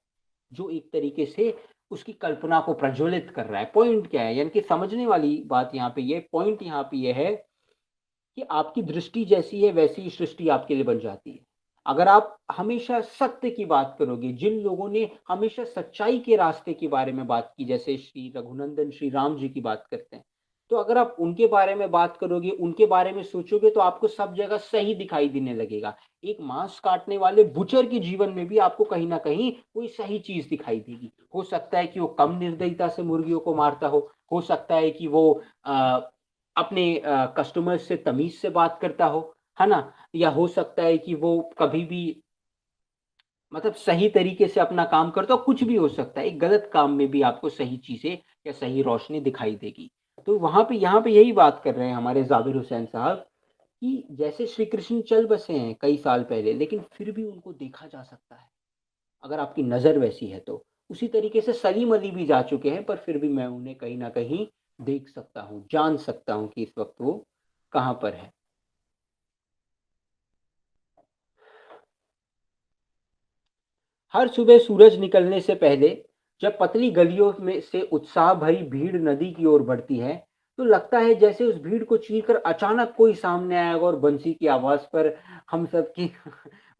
जो एक तरीके से उसकी कल्पना को प्रज्वलित कर रहा है। पॉइंट क्या है, यानी कि समझने वाली बात यहाँ पे, ये पॉइंट यहाँ पे ये है कि आपकी दृष्टि जैसी है वैसी ही सृष्टि आपके लिए बन जाती है। अगर आप हमेशा सत्य की बात करोगे, जिन लोगों ने हमेशा सच्चाई के रास्ते के बारे में बात की, जैसे श्री रघुनंदन श्री राम जी की बात करते हैं, तो अगर आप उनके बारे में बात करोगे, उनके बारे में सोचोगे, तो आपको सब जगह सही दिखाई देने लगेगा। एक मांस काटने वाले बुचर के जीवन में भी आपको कहीं ना कहीं कोई सही चीज दिखाई देगी। हो सकता है कि वो कम निर्दयता से मुर्गियों को मारता हो सकता है कि वो अपने कस्टमर से तमीज से बात करता हो, है ना, या हो सकता है कि वो कभी भी मतलब सही तरीके से अपना काम करता हो, कुछ भी हो सकता है। एक गलत काम में भी आपको सही चीजें या सही रोशनी दिखाई देगी। तो वहां पे यहाँ पे यही बात कर रहे हैं हमारे जाबिर हुसैन साहब कि जैसे श्री कृष्ण चल बसे हैं कई साल पहले, लेकिन फिर भी उनको देखा जा सकता है अगर आपकी नजर वैसी है तो। उसी तरीके से सलीम अली भी जा चुके हैं, पर फिर भी मैं उन्हें कहीं ना कहीं देख सकता हूँ, जान सकता हूँ कि इस वक्त वो कहाँ पर है। हर सुबह सूरज निकलने से पहले जब पतली गलियों में से उत्साह भरी भीड़ नदी की ओर बढ़ती है, तो लगता है जैसे उस भीड़ को चीरकर अचानक कोई सामने आएगा और बंसी की आवाज पर हम सब की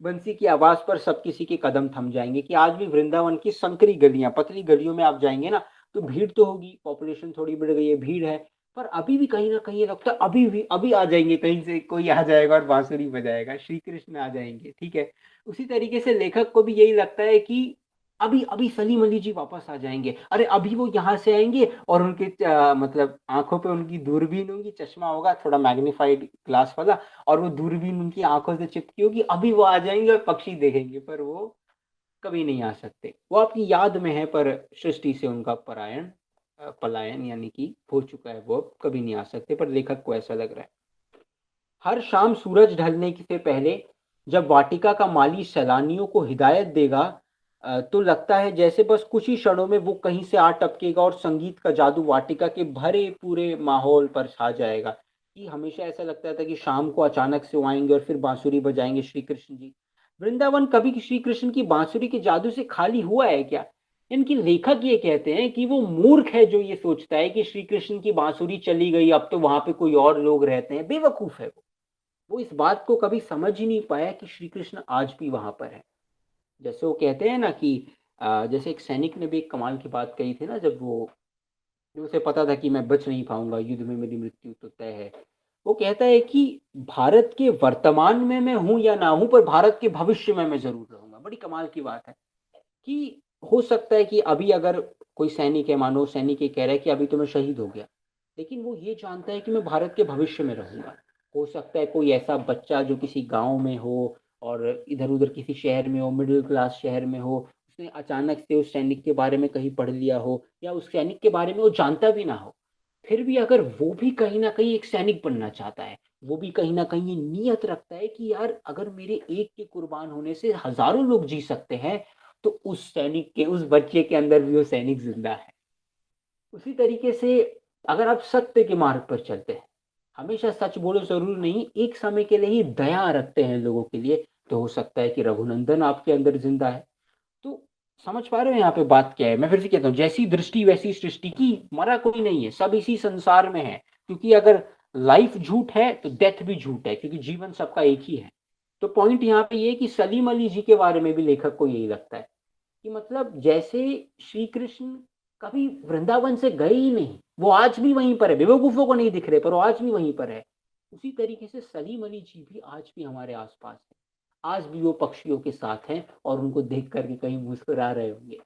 बंसी की आवाज पर सब किसी के कदम थम जाएंगे। कि आज भी वृंदावन की संकरी गलियां, पतली गलियों में आप जाएंगे ना, तो भीड़ तो होगी, पॉपुलेशन थोड़ी बढ़ गई है, भीड़ है, पर अभी भी कहीं ना कहीं ये लगता है अभी भी अभी आ जाएंगे, कहीं से कोई आ जाएगा और बांसुरी बजाएगा, श्री कृष्ण आ जाएंगे, ठीक है। उसी तरीके से लेखक को भी यही लगता है कि अभी अभी सलीम अली जी वापस आ जाएंगे, अरे अभी वो यहाँ से आएंगे और उनके मतलब आंखों पे उनकी दूरबीन होगी, चश्मा होगा थोड़ा मैग्नीफाइड ग्लास वाला, और वो दूरबीन उनकी आंखों से चिपकी होगी, अभी वो आ जाएंगे और पक्षी देखेंगे, पर वो कभी नहीं आ सकते। वो आपकी याद में है, पर सृष्टि से उनका परायण पलायन यानी कि हो चुका है, वो अब कभी नहीं आ सकते, पर लेखक को ऐसा लग रहा है। हर शाम सूरज ढलने से पहले जब वाटिका का माली सैलानियों को हिदायत देगा, तो लगता है जैसे बस कुछ ही क्षणों में वो कहीं से आ टपकेगा और संगीत का जादू वाटिका के भरे पूरे माहौल पर छा जाएगा। कि हमेशा ऐसा लगता था कि शाम को अचानक से वो आएंगे और फिर बांसुरी बजाएंगे श्री कृष्ण जी। वृंदावन कभी श्री कृष्ण की बांसुरी के जादू से खाली हुआ है क्या? इनकी लेखक ये कहते हैं कि वो मूर्ख है जो ये सोचता है कि श्री कृष्ण की बांसुरी चली गई, अब तो वहां पे कोई और लोग रहते हैं। बेवकूफ है वो इस बात को कभी समझ ही नहीं पाया कि श्री कृष्ण आज भी वहां पर है। जैसे वो कहते हैं ना कि जैसे एक सैनिक ने भी एक कमाल की बात कही थी ना, जब वो उसे पता था कि मैं बच नहीं पाऊंगा, युद्ध में मेरी मृत्यु तो तय है। वो कहता है कि भारत के वर्तमान में मैं हूं या ना हूं, पर भारत के भविष्य में मैं जरूर रहूंगा। बड़ी कमाल की बात है कि हो सकता है कि अभी अगर कोई सैनिक है, मानो सैनिक ये कह रहा है कि अभी तो मैं शहीद हो गया, लेकिन वो ये जानता है कि मैं भारत के भविष्य में रहूंगा। हो सकता है कोई ऐसा बच्चा जो किसी गांव में हो और इधर उधर किसी शहर में हो, मिडिल क्लास शहर में हो, उसने अचानक से उस सैनिक के बारे में कहीं पढ़ लिया हो, या उस सैनिक के बारे में वो जानता भी ना हो, फिर भी अगर वो भी कहीं ना कहीं एक सैनिक बनना चाहता है, वो भी कहीं ना कहीं ये नियत रखता है कि यार अगर मेरे एक के कुर्बान होने से हजारों लोग जी सकते हैं, तो उस सैनिक के, उस बच्चे के अंदर भी वो सैनिक जिंदा है। उसी तरीके से अगर आप सत्य के मार्ग पर चलते हैं, हमेशा सच बोलो जरूरी नहीं, एक समय के लिए ही दया रखते हैं लोगों के लिए, तो हो सकता है कि रघुनंदन आपके अंदर जिंदा है। तो समझ पा रहे हो यहाँ पे बात क्या है? मैं फिर से कहता हूँ, जैसी दृष्टि वैसी सृष्टि की, मरा कोई नहीं है, सब इसी संसार में है। क्योंकि अगर लाइफ झूठ है तो डेथ भी झूठ है, क्योंकि जीवन सबका एक ही है। तो पॉइंट यहाँ पे ये कि सलीम अली जी के बारे में भी लेखक को यही लगता है कि मतलब जैसे श्री कृष्ण कभी वृंदावन से गए ही नहीं, वो आज भी वहीं पर है, बेवकूफों को नहीं दिख रहे पर वो आज भी वहीं पर है। उसी तरीके से सलीम अली जी भी आज भी हमारे आसपास है। आज भी वो पक्षियों के साथ हैं और उनको देख करके कहीं मुस्कुरा रहे होंगे।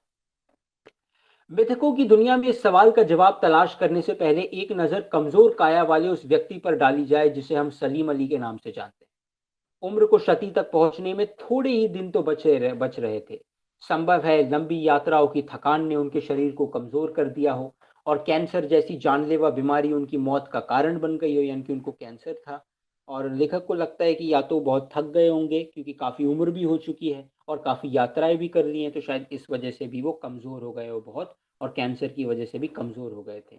मिथकों की दुनिया में इस सवाल का जवाब तलाश करने से पहले एक नजर कमजोर काया वाले उस व्यक्ति पर डाली जाए जिसे हम सलीम अली के नाम से जानते हैं। उम्र को शती तक पहुंचने में थोड़े ही दिन तो बच रहे थे। संभव है लंबी यात्राओं की थकान ने उनके शरीर को कमजोर कर दिया हो और कैंसर जैसी जानलेवा बीमारी उनकी मौत का कारण बन गई हो, यानी कि उनको कैंसर था। और लेखक को लगता है कि या तो बहुत थक गए होंगे क्योंकि काफी उम्र भी हो चुकी है और काफी यात्राएं भी कर ली हैं, तो शायद इस वजह से भी वो कमजोर हो गए हो बहुत, और कैंसर की वजह से भी कमजोर हो गए थे।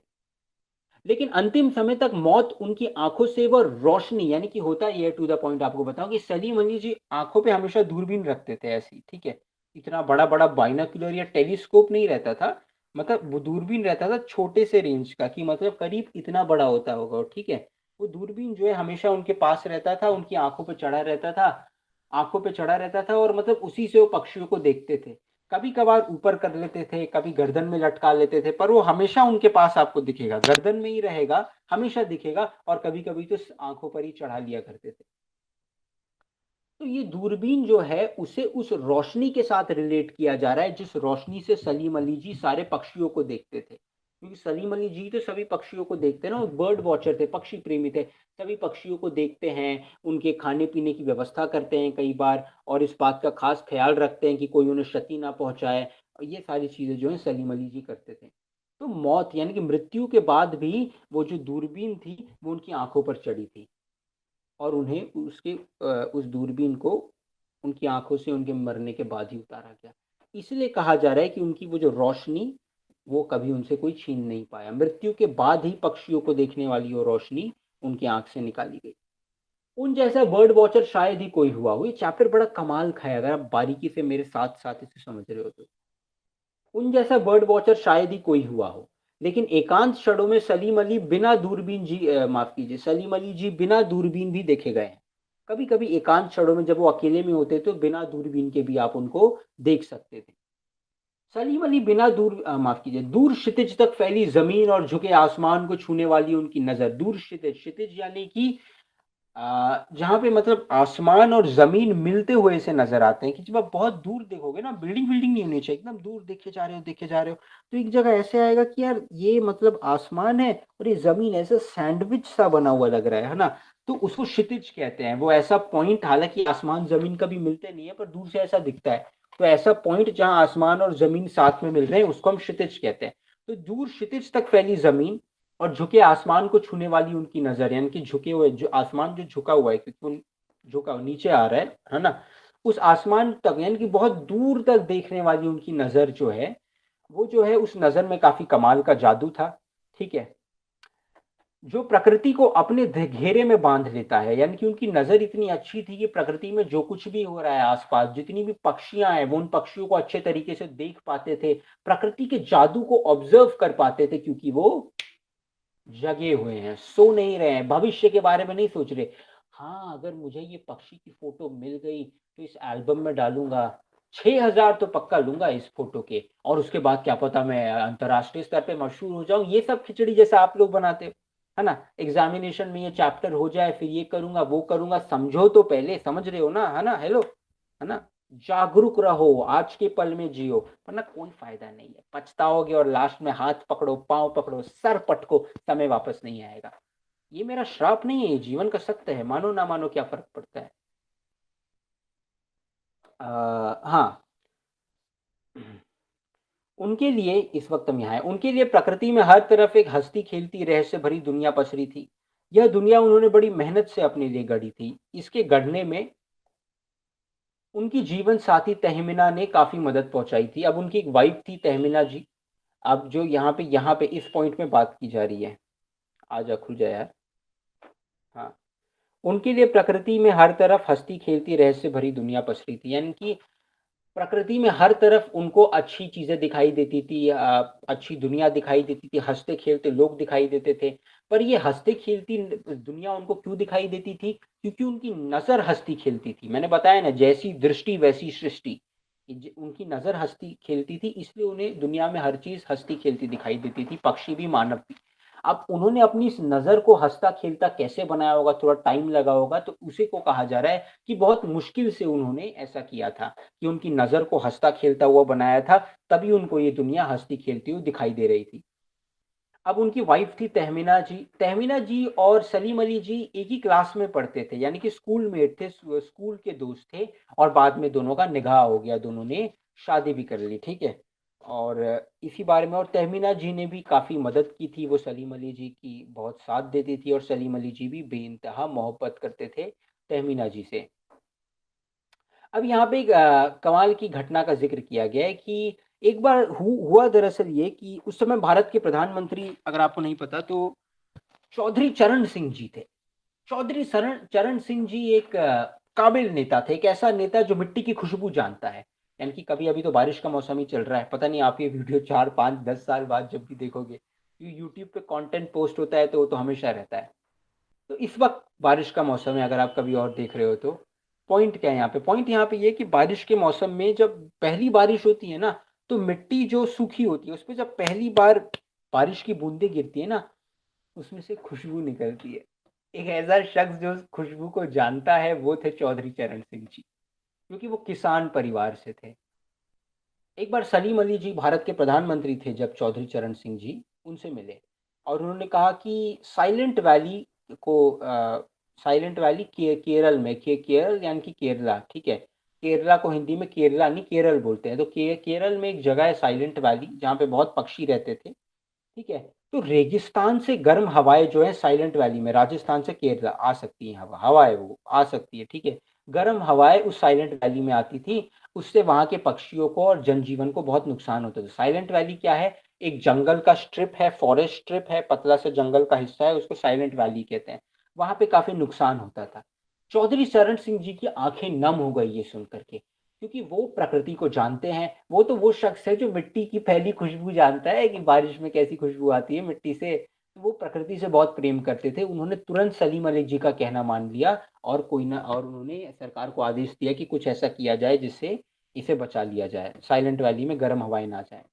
लेकिन अंतिम समय तक मौत उनकी आंखों से वो रोशनी, यानी कि होता ये टू द पॉइंट आपको बताऊं कि सलीम अली जी आंखों पे हमेशा दूरबीन रखते थे ऐसी, ठीक है। इतना बड़ा बड़ा बाइनोक्यूलर या टेलीस्कोप नहीं रहता था, मतलब वो दूरबीन रहता था छोटे से रेंज का, कि मतलब करीब इतना बड़ा होता होगा, ठीक है। वो दूरबीन जो है हमेशा उनके पास रहता था, उनकी आंखों पे चढ़ा रहता था, आंखों पे चढ़ा रहता था, और मतलब उसी से वो पक्षियों को देखते थे। कभी कभार ऊपर कर लेते थे, कभी गर्दन में लटका लेते थे, पर वो हमेशा उनके पास आपको दिखेगा, गर्दन में ही रहेगा, हमेशा दिखेगा, और कभी कभी तो आंखों पर ही चढ़ा लिया करते थे। तो ये दूरबीन जो है उसे उस रोशनी के साथ रिलेट किया जा रहा है जिस रोशनी से सलीम अली जी सारे पक्षियों को देखते थे, क्योंकि सलीम अली जी तो सभी पक्षियों को देखते हैं ना, वो बर्ड वॉचर थे, पक्षी प्रेमी थे। सभी पक्षियों को देखते हैं, उनके खाने पीने की व्यवस्था करते हैं कई बार, और इस बात का खास ख्याल रखते हैं कि कोई उन्हें क्षति ना पहुंचाए, और ये सारी चीजें जो है सलीम अली जी करते थे। तो मौत यानी कि मृत्यु के बाद भी वो जो दूरबीन थी वो उनकी आंखों पर चढ़ी थी, और उन्हें उस दूरबीन को उनकी आंखों से उनके मरने के बाद ही उतारा गया। इसलिए कहा जा रहा है कि उनकी वो जो रोशनी, वो कभी उनसे कोई छीन नहीं पाया। मृत्यु के बाद ही पक्षियों को देखने वाली वो रोशनी उनकी आंख से निकाली गई। उन जैसा बर्ड वॉचर शायद ही कोई हुआ हो। ये चैप्टर बड़ा कमाल का है, अगर आप बारीकी से मेरे साथ साथ इसे समझ रहे हो तो। उन जैसा बर्ड वॉचर शायद ही कोई हुआ हो, लेकिन एकांत क्षणों में सलीम अली बिना दूरबीन जी माफ कीजिए, सलीम अली जी बिना दूरबीन भी देखे गए हैं। कभी कभी एकांत क्षणों में जब वो अकेले में होते तो बिना दूरबीन के भी आप उनको देख सकते थे। सलीम अली बिना माफ कीजिए, दूर क्षितिज तक फैली जमीन और झुके आसमान को छूने वाली उनकी नजर, दूर क्षितिज, क्षितिज यानी कि जहाँ पे मतलब आसमान और जमीन मिलते हुए से नजर आते हैं, कि जब आप बहुत दूर देखोगे ना, बिल्डिंग बिल्डिंग नहीं होनी चाहिए, एकदम दूर देखे जा रहे हो देखे जा रहे हो, तो एक जगह ऐसे आएगा कि यार ये मतलब आसमान है और ये जमीन ऐसे सैंडविच सा बना हुआ लग रहा है ना। तो उसको क्षितिज कहते हैं। वो ऐसा पॉइंट, हालांकि आसमान जमीन कभी मिलते नहीं है पर दूर से ऐसा दिखता है, तो ऐसा पॉइंट जहाँ आसमान और जमीन साथ में मिल रहे हैं उसको हम क्षितिज कहते हैं। तो दूर क्षितिज तक फैली जमीन और झुके आसमान को छूने वाली उनकी नजर, यानी कि झुके हुए जो आसमान जो झुका हुआ है, क्योंकि उन झुका नीचे आ रहा है ना, उस आसमान तक यानी कि बहुत दूर तक देखने वाली उनकी नजर जो है, वो जो है उस नजर में काफी कमाल का जादू था। ठीक है, जो प्रकृति को अपने घेरे में बांध लेता है, यानी कि उनकी नजर इतनी अच्छी थी कि प्रकृति में जो कुछ भी हो रहा है आसपास, जितनी भी पक्षियां हैं वो उन पक्षियों को अच्छे तरीके से देख पाते थे, प्रकृति के जादू को ऑब्जर्व कर पाते थे, क्योंकि वो जगे हुए हैं, सो नहीं रहे हैं, भविष्य के बारे में नहीं सोच रहे। हाँ, अगर मुझे ये पक्षी की फोटो मिल गई तो इस एल्बम में डालूंगा, 6,000 तो पक्का लूंगा इस फोटो के, और उसके बाद क्या पता मैं अंतरराष्ट्रीय स्तर पे मशहूर हो जाऊं। ये सब खिचड़ी जैसा आप लोग बनाते हो, है ना, एग्जामिनेशन में ये चैप्टर हो जाए, फिर ये करूंगा वो करूंगा, समझो तो पहले, समझ रहे हो ना, है ना, हेलो, है ना, जागरूक रहो, आज के पल में जियो, वरना कोई फायदा नहीं है, पछताओगे और लास्ट में हाथ पकड़ो, पांव पकड़ो, सर पटको, समय वापस नहीं आएगा। ये मेरा श्राप नहीं है, ये जीवन का सत्य है, मानो ना मानो क्या फर्क पड़ता है। हाँ, उनके लिए इस वक्त हम यहाँ हैं, उनके लिए प्रकृति में हर तरफ एक हंसती खेलती रहस्य भरी दुनिया पसरी थी। यह दुनिया उन्होंने बड़ी मेहनत से अपने लिए गढ़ी थी। इसके गढ़ने में उनकी जीवन साथी तहमीना ने काफी मदद पहुंचाई थी। अब उनकी एक वाइफ थी तहमीना जी। अब जो यहाँ पे इस पॉइंट में बात की जा रही है, आजा खुल जाए यार। हाँ, उनके लिए प्रकृति में हर तरफ हंसती खेलती रहस्य भरी दुनिया पसरी थी, यानी कि प्रकृति में हर तरफ उनको अच्छी चीजें दिखाई देती थी, अच्छी दुनिया दिखाई देती थी, हंसते खेलते लोग दिखाई देते थे। पर ये हंसते खेलती दुनिया उनको क्यों दिखाई देती थी? क्योंकि उनकी नजर हंसती खेलती थी। मैंने बताया ना, जैसी दृष्टि वैसी सृष्टि। उनकी नजर हंसती खेलती थी, इसलिए उन्हें दुनिया में हर चीज हंसती खेलती दिखाई देती थी, पक्षी भी मानव भी। अब उन्होंने अपनी इस नजर को हंसता खेलता कैसे बनाया होगा, थोड़ा टाइम लगा होगा, तो उसी को कहा जा रहा है कि बहुत मुश्किल से उन्होंने ऐसा किया था कि उनकी नजर को हंसता खेलता हुआ बनाया था, तभी उनको ये दुनिया हंसती खेलती हुई दिखाई दे रही थी। अब उनकी वाइफ थी तहमीना जी। तहमीना जी और सलीम अली जी एक ही क्लास में पढ़ते थे, यानी कि स्कूल मेट थे, स्कूल के दोस्त थे, और बाद में दोनों का निकाह हो गया, दोनों ने शादी भी कर ली। ठीक है, और इसी बारे में, और तहमीना जी ने भी काफ़ी मदद की थी, वो सलीम अली जी की बहुत साथ देती थी, और सलीम अली जी भी बेइंतहा मोहब्बत करते थे तहमीना जी से। अब यहाँ पे एक कमाल की घटना का ज़िक्र किया गया है कि एक बार हुआ दरअसल ये कि उस समय भारत के प्रधानमंत्री, अगर आपको नहीं पता तो, चौधरी चरण सिंह जी थे। चौधरी चरण चरण सिंह जी एक काबिल नेता थे, एक ऐसा नेता जो मिट्टी की खुशबू जानता है। यानी कि कभी, अभी तो बारिश का मौसम ही चल रहा है, पता नहीं आप ये वीडियो 4 5 10 साल बाद जब भी देखोगे, यूट्यूब पे कंटेंट पोस्ट होता है तो वो तो हमेशा रहता है। तो इस वक्त बारिश का मौसम है, अगर आप कभी और देख रहे हो तो। पॉइंट क्या है यहाँ पे? पॉइंट यहाँ पे ये कि बारिश के मौसम में जब पहली बारिश होती है ना, तो मिट्टी जो सूखी होती है उस पर जब पहली बार बारिश की बूंदें गिरती है ना, उसमें से खुशबू निकलती है। एक ऐसा शख्स जो उस खुशबू को जानता है वो थे चौधरी चरण सिंह जी, क्योंकि वो किसान परिवार से थे। एक बार सलीम अली जी भारत के प्रधानमंत्री थे जब चौधरी चरण सिंह जी उनसे मिले, और उन्होंने कहा कि साइलेंट वैली को, साइलेंट वैली केरल में, केरल यानी कि केरला, ठीक है, केरला को हिंदी में केरला नहीं केरल बोलते हैं, तो केरल में एक जगह है साइलेंट वैली जहाँ पे बहुत पक्षी रहते थे। ठीक है, तो रेगिस्तान से गर्म हवाएं जो है साइलेंट वैली में, राजस्थान से केरला आ सकती हैं, हवा है वो आ सकती है। ठीक है, गर्म हवाएं उस साइलेंट वैली में आती थी, उससे वहां के पक्षियों को और जनजीवन को बहुत नुकसान होता था। साइलेंट वैली क्या है? एक जंगल का स्ट्रिप है, फॉरेस्ट स्ट्रिप है, पतला सा जंगल का हिस्सा है, उसको साइलेंट वैली कहते हैं। वहां पे काफी नुकसान होता था। चौधरी चरण सिंह जी की आंखें नम हो गई ये सुन करके, क्योंकि वो प्रकृति को जानते हैं। वो तो वो शख्स है जो मिट्टी की पहली खुशबू जानता है कि बारिश में कैसी खुशबू आती है मिट्टी से। तो वो प्रकृति से बहुत प्रेम करते थे। उन्होंने तुरंत सलीम अली जी का कहना मान लिया, और कोई ना, और उन्होंने सरकार को आदेश दिया कि कुछ ऐसा किया जाए जिससे इसे बचा लिया जाए, साइलेंट वैली में गर्म हवाएं ना जाए।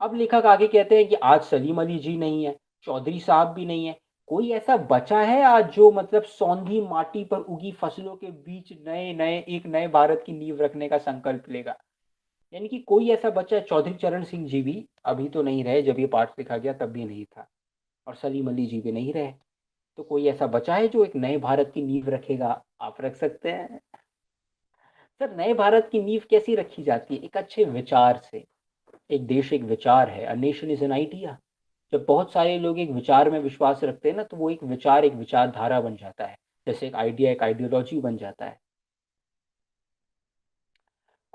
अब लेखक आगे कहते हैं कि आज सलीम अली जी नहीं है, चौधरी साहब भी नहीं है, कोई ऐसा बचा है आज जो मतलब सौंधी माटी पर उगी फसलों के बीच नए नए एक नए भारत की नींव रखने का संकल्प लेगा। यानी कि कोई ऐसा बचा है? चौधरी चरण सिंह जी भी अभी तो नहीं रहे, जब ये पाठ लिखा गया तब भी नहीं था, और सलीम अली जी भी नहीं रहे। तो कोई ऐसा बचा है जो एक नए भारत की नींव रखेगा? आप रख सकते हैं। सर, नए भारत की नींव कैसी रखी जाती है? एक अच्छे विचार से, एक देश एक विचार है, a nation is an idea. जब बहुत सारे लोग एक विचार में विश्वास रखते हैं ना, तो वो एक विचार एक विचारधारा बन जाता है। जैसे एक आइडिया एक आइडियोलॉजी बन जाता है।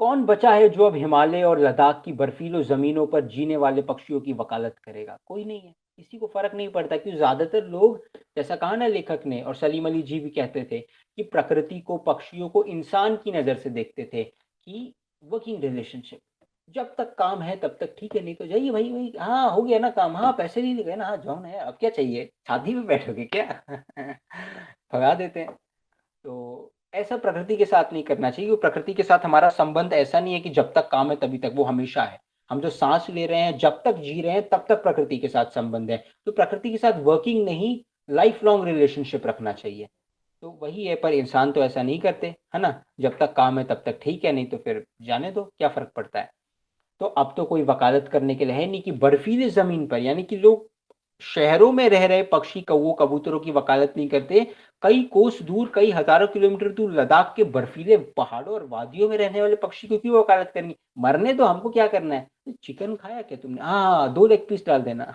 कौन बचा है जो अब हिमालय और लद्दाख की बर्फीली ज़मीनों पर जीने वाले पक्षियों की वकालत करेगा? कोई नहीं है, किसी को फ़र्क नहीं पड़ता, क्योंकि ज़्यादातर लोग, जैसा कहा ना लेखक ने, और सलीम अली जी भी कहते थे कि प्रकृति को, पक्षियों को इंसान की नज़र से देखते थे कि वर्किंग रिलेशनशिप, जब तक काम है तब तक ठीक है, नहीं तो जाइए भाई भाई, हाँ हो गया ना काम, हाँ पैसे नहीं गए ना, हाँ जाओ ना यार, अब क्या चाहिए, शादी में बैठोगे क्या? भगा देते हैं। तो ऐसा प्रकृति के साथ नहीं करना चाहिए। वो प्रकृति के साथ हमारा संबंध ऐसा नहीं है कि जब तक काम है तभी तक, वो हमेशा है। हम जो सांस ले रहे हैं, जब तक जी रहे हैं तब तक प्रकृति के साथ संबंध है। तो प्रकृति के साथ वर्किंग नहीं, लाइफ लॉन्ग रिलेशनशिप रखना चाहिए। तो वही है, पर इंसान तो ऐसा नहीं करते, है ना? जब तक काम है तब तक ठीक है, नहीं तो फिर जाने दो, क्या फर्क पड़ता है। तो अब तो कोई वकालत करने के लिए है नहीं कि बर्फीली जमीन पर, यानी कि लोग शहरों में रह रहे पक्षी कौओं कबूतरों की वकालत नहीं करते। कई कोस दूर, कई हजारों किलोमीटर दूर लद्दाख के बर्फीले पहाड़ों और वादियों में रहने वाले पक्षी को क्यों वकालत करनी? मरने दो, हमको क्या करना है? चिकन खाया क्या तुमने? हाँ, 2 लेग पीस डाल देना।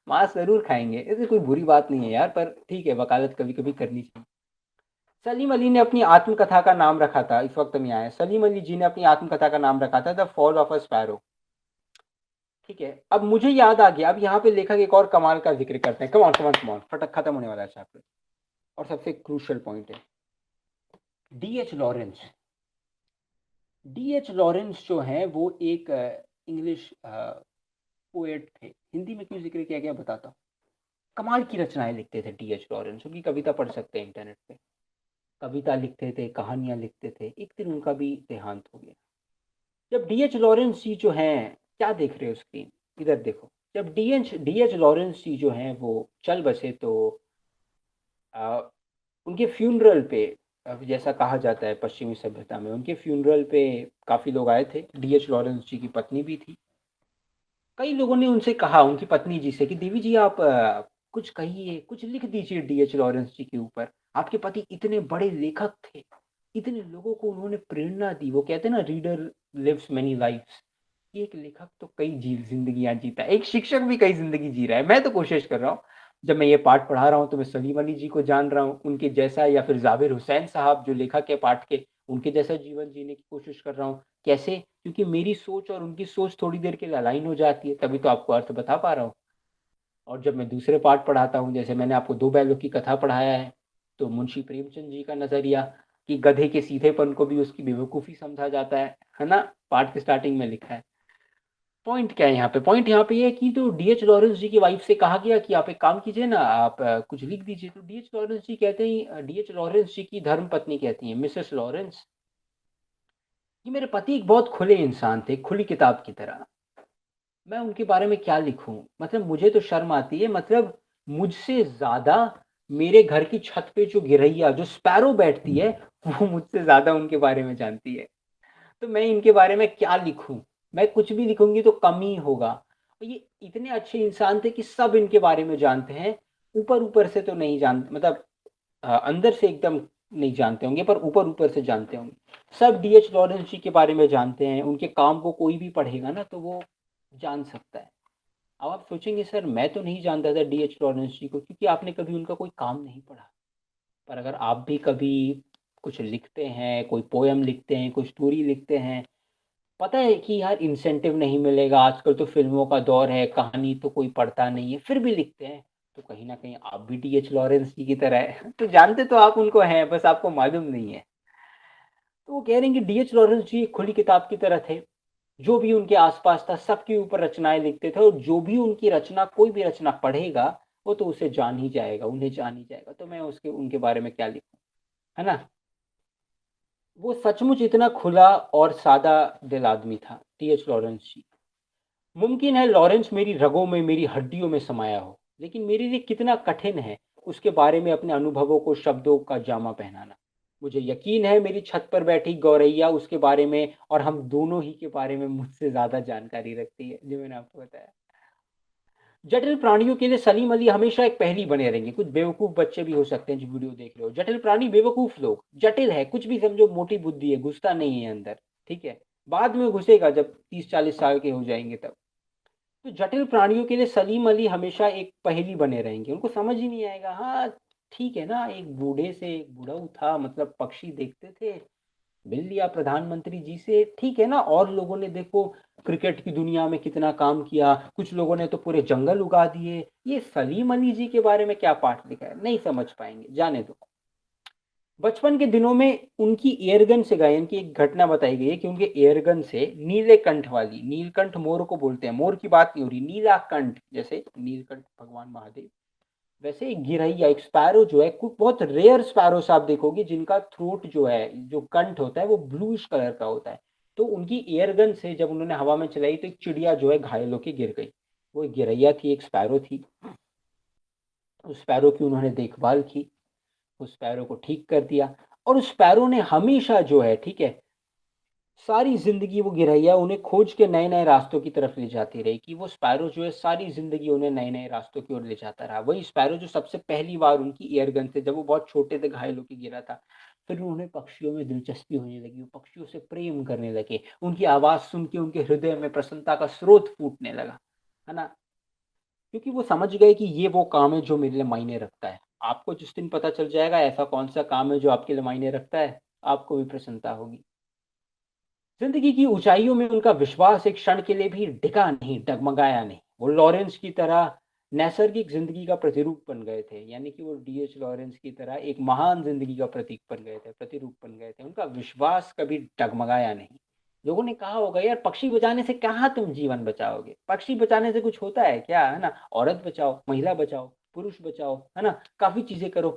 मांस जरूर खाएंगे, ऐसे कोई बुरी बात नहीं है यार, पर ठीक है, वकालत कभी कभी करनी चाहिए। सलीम अली ने अपनी आत्मकथा का नाम रखा था, इस वक्त में आया, सलीम अली जी ने अपनी आत्मकथा का नाम रखा था the fall of a sparrow. ठीक है, अब मुझे याद आ गया, अब यहाँ पे लेखक एक और कमाल का जिक्र करते हैं। Come on come on come on, फटक खत्म होने वाला है चैप्टर। और सबसे क्रूशियल पॉइंट है, डीएच लॉरेंस। डीएच लॉरेंस जो है वो एक इंग्लिश पोएट थे। हिंदी में क्यों जिक्र किया गया बताता हूँ। कमाल की रचनाएं लिखते थे डीएच लॉरेंस, उनकी कविता पढ़ सकते हैं इंटरनेट पे। कविता लिखते थे, कहानियां लिखते थे, एक दिन उनका भी देहांत हो गया। जब डीएच लॉरेंस जी जो हैं, क्या देख रहे हो स्क्रीन, इधर देखो। जब डीएच लॉरेंस जी जो हैं वो चल बसे, तो उनके फ्यूनरल पे, अब जैसा कहा जाता है पश्चिमी सभ्यता में, उनके फ्यूनरल पे काफ़ी लोग आए थे। डीएच लॉरेंस जी की पत्नी भी थी। कई लोगों ने उनसे कहा, उनकी पत्नी जी से, कि देवी जी आप कुछ कहिए, कुछ लिख दीजिए डीएच लॉरेंस जी के ऊपर। आपके पति इतने बड़े लेखक थे, इतने लोगों को उन्होंने प्रेरणा दी। वो कहते हैं ना, रीडर लिव्स मेनी लाइफ्स। एक लेखक तो कई जी जिंदगियां जीता है, एक शिक्षक भी कई जिंदगी जी रहा है। मैं तो कोशिश कर रहा हूँ, जब मैं ये पाठ पढ़ा रहा हूँ तो मैं सलीम अली जी को जान रहा हूँ, उनके जैसा, या फिर जाबिर हुसैन साहब जो लेखक है पाठ के, उनके जैसा जीवन जीने की कोशिश कर रहा हूँ। कैसे? क्योंकि मेरी सोच और उनकी सोच थोड़ी देर के लिए अलाइन हो जाती है, तभी तो आपको अर्थ बता पा रहा हूँ। और जब मैं दूसरे पाठ पढ़ाता हूँ, जैसे मैंने आपको दो बैलों की कथा पढ़ाया है, तो मुंशी प्रेमचंद जी का नजरिया, कि गधे के सीधेपन को भी उसकी बेवकूफ़ी समझा जाता है ना? पाठ के स्टार्टिंग में लिखा है। पॉइंट क्या है यहाँ पे? पॉइंट यहाँ पे ये है कि तो डीएच लॉरेंस जी की वाइफ से कहा गया कि आप एक काम कीजिए ना, आप कुछ लिख दीजिए। तो डीएच लॉरेंस जी कहते हैं, डीएच लॉरेंस जी की धर्म पत्नी कहती है, मिसेस लॉरेंस, कि मेरे पति एक बहुत खुले इंसान थे, खुली किताब की तरह। मैं उनके बारे में क्या लिखूं? मतलब मुझे तो शर्म आती है, मतलब मुझसे ज्यादा मेरे घर की छत पे जो गिरैया, जो स्पैरो बैठती है, वो मुझसे ज्यादा उनके बारे में जानती है। तो मैं इनके बारे में क्या लिखूं? मैं कुछ भी लिखूंगी तो कम ही होगा। और ये इतने अच्छे इंसान थे कि सब इनके बारे में जानते हैं। ऊपर ऊपर से तो नहीं जानते, मतलब अंदर से एकदम नहीं जानते होंगे, पर ऊपर ऊपर से जानते होंगे। सब डीएच लॉरेंस जी के बारे में जानते हैं, उनके काम को कोई भी पढ़ेगा ना तो वो जान सकता है। अब आप सोचेंगे, सर मैं तो नहीं जानता था डीएच लॉरेंस जी को, क्योंकि आपने कभी उनका कोई काम नहीं पढ़ा। पर अगर आप भी कभी कुछ लिखते हैं, कोई पोयम लिखते हैं, कोई स्टोरी लिखते हैं, पता है कि यार इंसेंटिव नहीं मिलेगा, आजकल तो फिल्मों का दौर है, कहानी तो कोई पढ़ता नहीं है, फिर भी लिखते हैं, तो कहीं ना कहीं आप भी डीएच लॉरेंस जी की तरह है। तो जानते तो आप उनको हैं, बस आपको मालूम नहीं है। तो वो कह रहे हैं कि डीएच लॉरेंस जी एक खुली किताब की तरह थे। जो भी उनके आसपास था सबके ऊपर रचनाएं लिखते थे, और जो भी उनकी रचना, कोई भी रचना पढ़ेगा, वो तो उसे जान ही जाएगा, उन्हें जान ही जाएगा। तो मैं उसके उनके बारे में क्या लिखूं, है ना? वो सचमुच इतना खुला और सादा दिल आदमी था, टीएच लॉरेंस जी। मुमकिन है लॉरेंस मेरी रगों में, मेरी हड्डियों में समाया हो, लेकिन मेरे लिए कितना कठिन है उसके बारे में अपने अनुभवों को शब्दों का जामा पहनाना। मुझे यकीन है मेरी छत पर बैठी गौरैया उसके बारे में, और हम दोनों ही के बारे में मुझसे ज्यादा जानकारी रखती है, जो मैंने आपको बताया। जटिल प्राणियों के लिए सलीम अली हमेशा एक पहेली बने रहेंगे। कुछ बेवकूफ बच्चे भी हो सकते हैं जो वीडियो देख रहे हो, जटिल प्राणी बेवकूफ लोग, जटिल है, कुछ भी समझो, मोटी बुद्धि है, घुसता नहीं है अंदर। ठीक है, बाद में घुसेगा जब 30-40 साल के हो जाएंगे तब। तो जटिल प्राणियों के लिए सलीम अली हमेशा एक पहेली बने रहेंगे, उनको समझ ही नहीं आएगा। हाँ ठीक है ना, एक बूढ़े से एक बुढ़ऊ था, मतलब पक्षी देखते थे, मिल लिया प्रधानमंत्री जी से, ठीक है ना। और लोगों ने देखो क्रिकेट की दुनिया में कितना काम किया, कुछ लोगों ने तो पूरे जंगल उगा दिए। ये सलीम अली जी के बारे में क्या पाठ लिखा है, नहीं समझ पाएंगे, जाने दो। बचपन के दिनों में उनकी एयरगन से गायन की एक घटना बताई गई है कि उनके एयरगन से नीले कंठ वाली, नीलकंठ मोर को बोलते हैं, मोर की बात नहीं हो रही, नीला कंठ, जैसे नीलकंठ भगवान महादेव, वैसे एक गिरैया, एक स्पैरो जो है, कुछ बहुत रेयर स्पैरोस आप देखोगे जिनका थ्रोट जो है, जो कंठ होता है वो ब्लूइश कलर का होता है। तो उनकी एयरगन से जब उन्होंने हवा में चलाई तो एक चिड़िया जो है घायल होकर गिर गई। वो एक गिरैया थी, एक स्पैरो थी। उस स्पैरो की उन्होंने देखभाल की, उस स्पैरो को ठीक कर दिया। और उस स्पैरो ने हमेशा जो है, ठीक है, सारी जिंदगी वो गिरैया उन्हें खोज के नए नए रास्तों की तरफ ले जाती रही, कि वो स्पैरो जो है सारी जिंदगी उन्हें नए नए रास्तों की ओर ले जाता रहा। वही स्पैरो जो सबसे पहली बार उनकी एयरगन से, जब वो बहुत छोटे थे, घायल होकर गिरा था, फिर उन्हें पक्षियों में दिलचस्पी होने लगी, वो पक्षियों से प्रेम करने लगे, उनकी आवाज सुन के उनके हृदय में प्रसन्नता का स्रोत फूटने लगा, है ना। क्योंकि वो समझ गए कि ये वो काम है जो मेरे लिए मायने रखता है। आपको जिस दिन पता चल जाएगा ऐसा कौन सा काम है जो आपके लिए मायने रखता है, आपको भी प्रसन्नता होगी। जिंदगी की ऊंचाइयों में उनका विश्वास एक क्षण के लिए भी डिगा नहीं, डगमगाया नहीं। वो लॉरेंस की तरह नैसर्गिक जिंदगी का प्रतिरूप बन गए थे, यानी कि वो डीएच लॉरेंस की तरह एक महान जिंदगी का प्रतीक बन गए थे, प्रतिरूप बन गए थे। उनका विश्वास कभी डगमगाया नहीं। लोगों ने कहा होगा यार पक्षी बचाने से कहाँ तुम जीवन बचाओगे, पक्षी बचाने से कुछ होता है क्या, है ना। औरत बचाओ, महिला बचाओ, पुरुष बचाओ, है ना, काफी चीजें करो।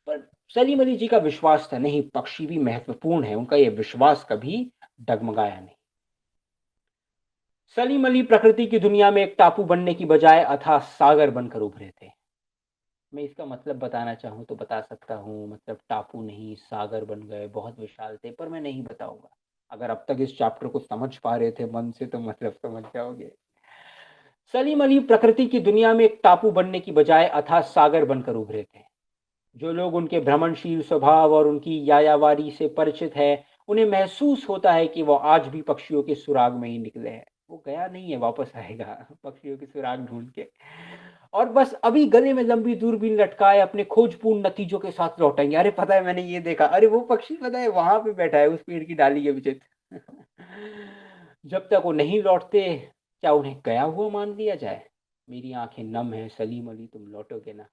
पर सलीम अली जी का विश्वास था नहीं, पक्षी भी महत्वपूर्ण है, उनका यह विश्वास कभी डगमगाया नहीं। सलीम अली प्रकृति की दुनिया में एक टापू बनने की बजाय अथाह सागर बनकर उभरे थे। मैं इसका मतलब बताना चाहूँ तो बता सकता हूँ, मतलब टापू नहीं, सागर बन गए, बहुत विशाल थे, पर मैं नहीं बताऊंगा। अगर अब तक इस चैप्टर को समझ पा रहे थे मन से तो मतलब समझ जाओगे। सलीम अली प्रकृति की दुनिया में एक टापू बनने की बजाय अथाह सागर बनकर उभरे थे। जो लोग उनके भ्रमणशील स्वभाव और उनकी यायावारी से परिचित है, उन्हें महसूस होता है कि वो आज भी पक्षियों के सुराग में ही निकले हैं। वो गया नहीं है, वापस आएगा पक्षियों के सुराग ढूंढ के, और बस अभी गले में लंबी दूरबीन लटकाए अपने खोजपूर्ण नतीजों के साथ लौटेंगे। अरे पता है मैंने ये देखा, अरे वो पक्षी पता है वहां पे बैठा है उस पेड़ की डाली के पीछे जब तक वो नहीं लौटते, क्या उन्हें गया हुआ मान लिया जाए। मेरी आंखें नम है सलीम अली, तुम लौटोगे ना।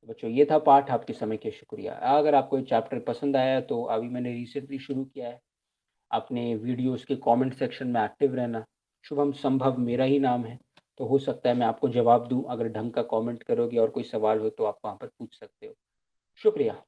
बच्चों ये था पाठ, आपके समय के शुक्रिया। अगर आपको ये चैप्टर पसंद आया तो अभी मैंने रिसेंटली शुरू किया है, अपने वीडियोस के कमेंट सेक्शन में एक्टिव रहना। शुभम संभव मेरा ही नाम है, तो हो सकता है मैं आपको जवाब दूं, अगर ढंग का कमेंट करोगे और कोई सवाल हो तो आप वहाँ पर पूछ सकते हो। शुक्रिया।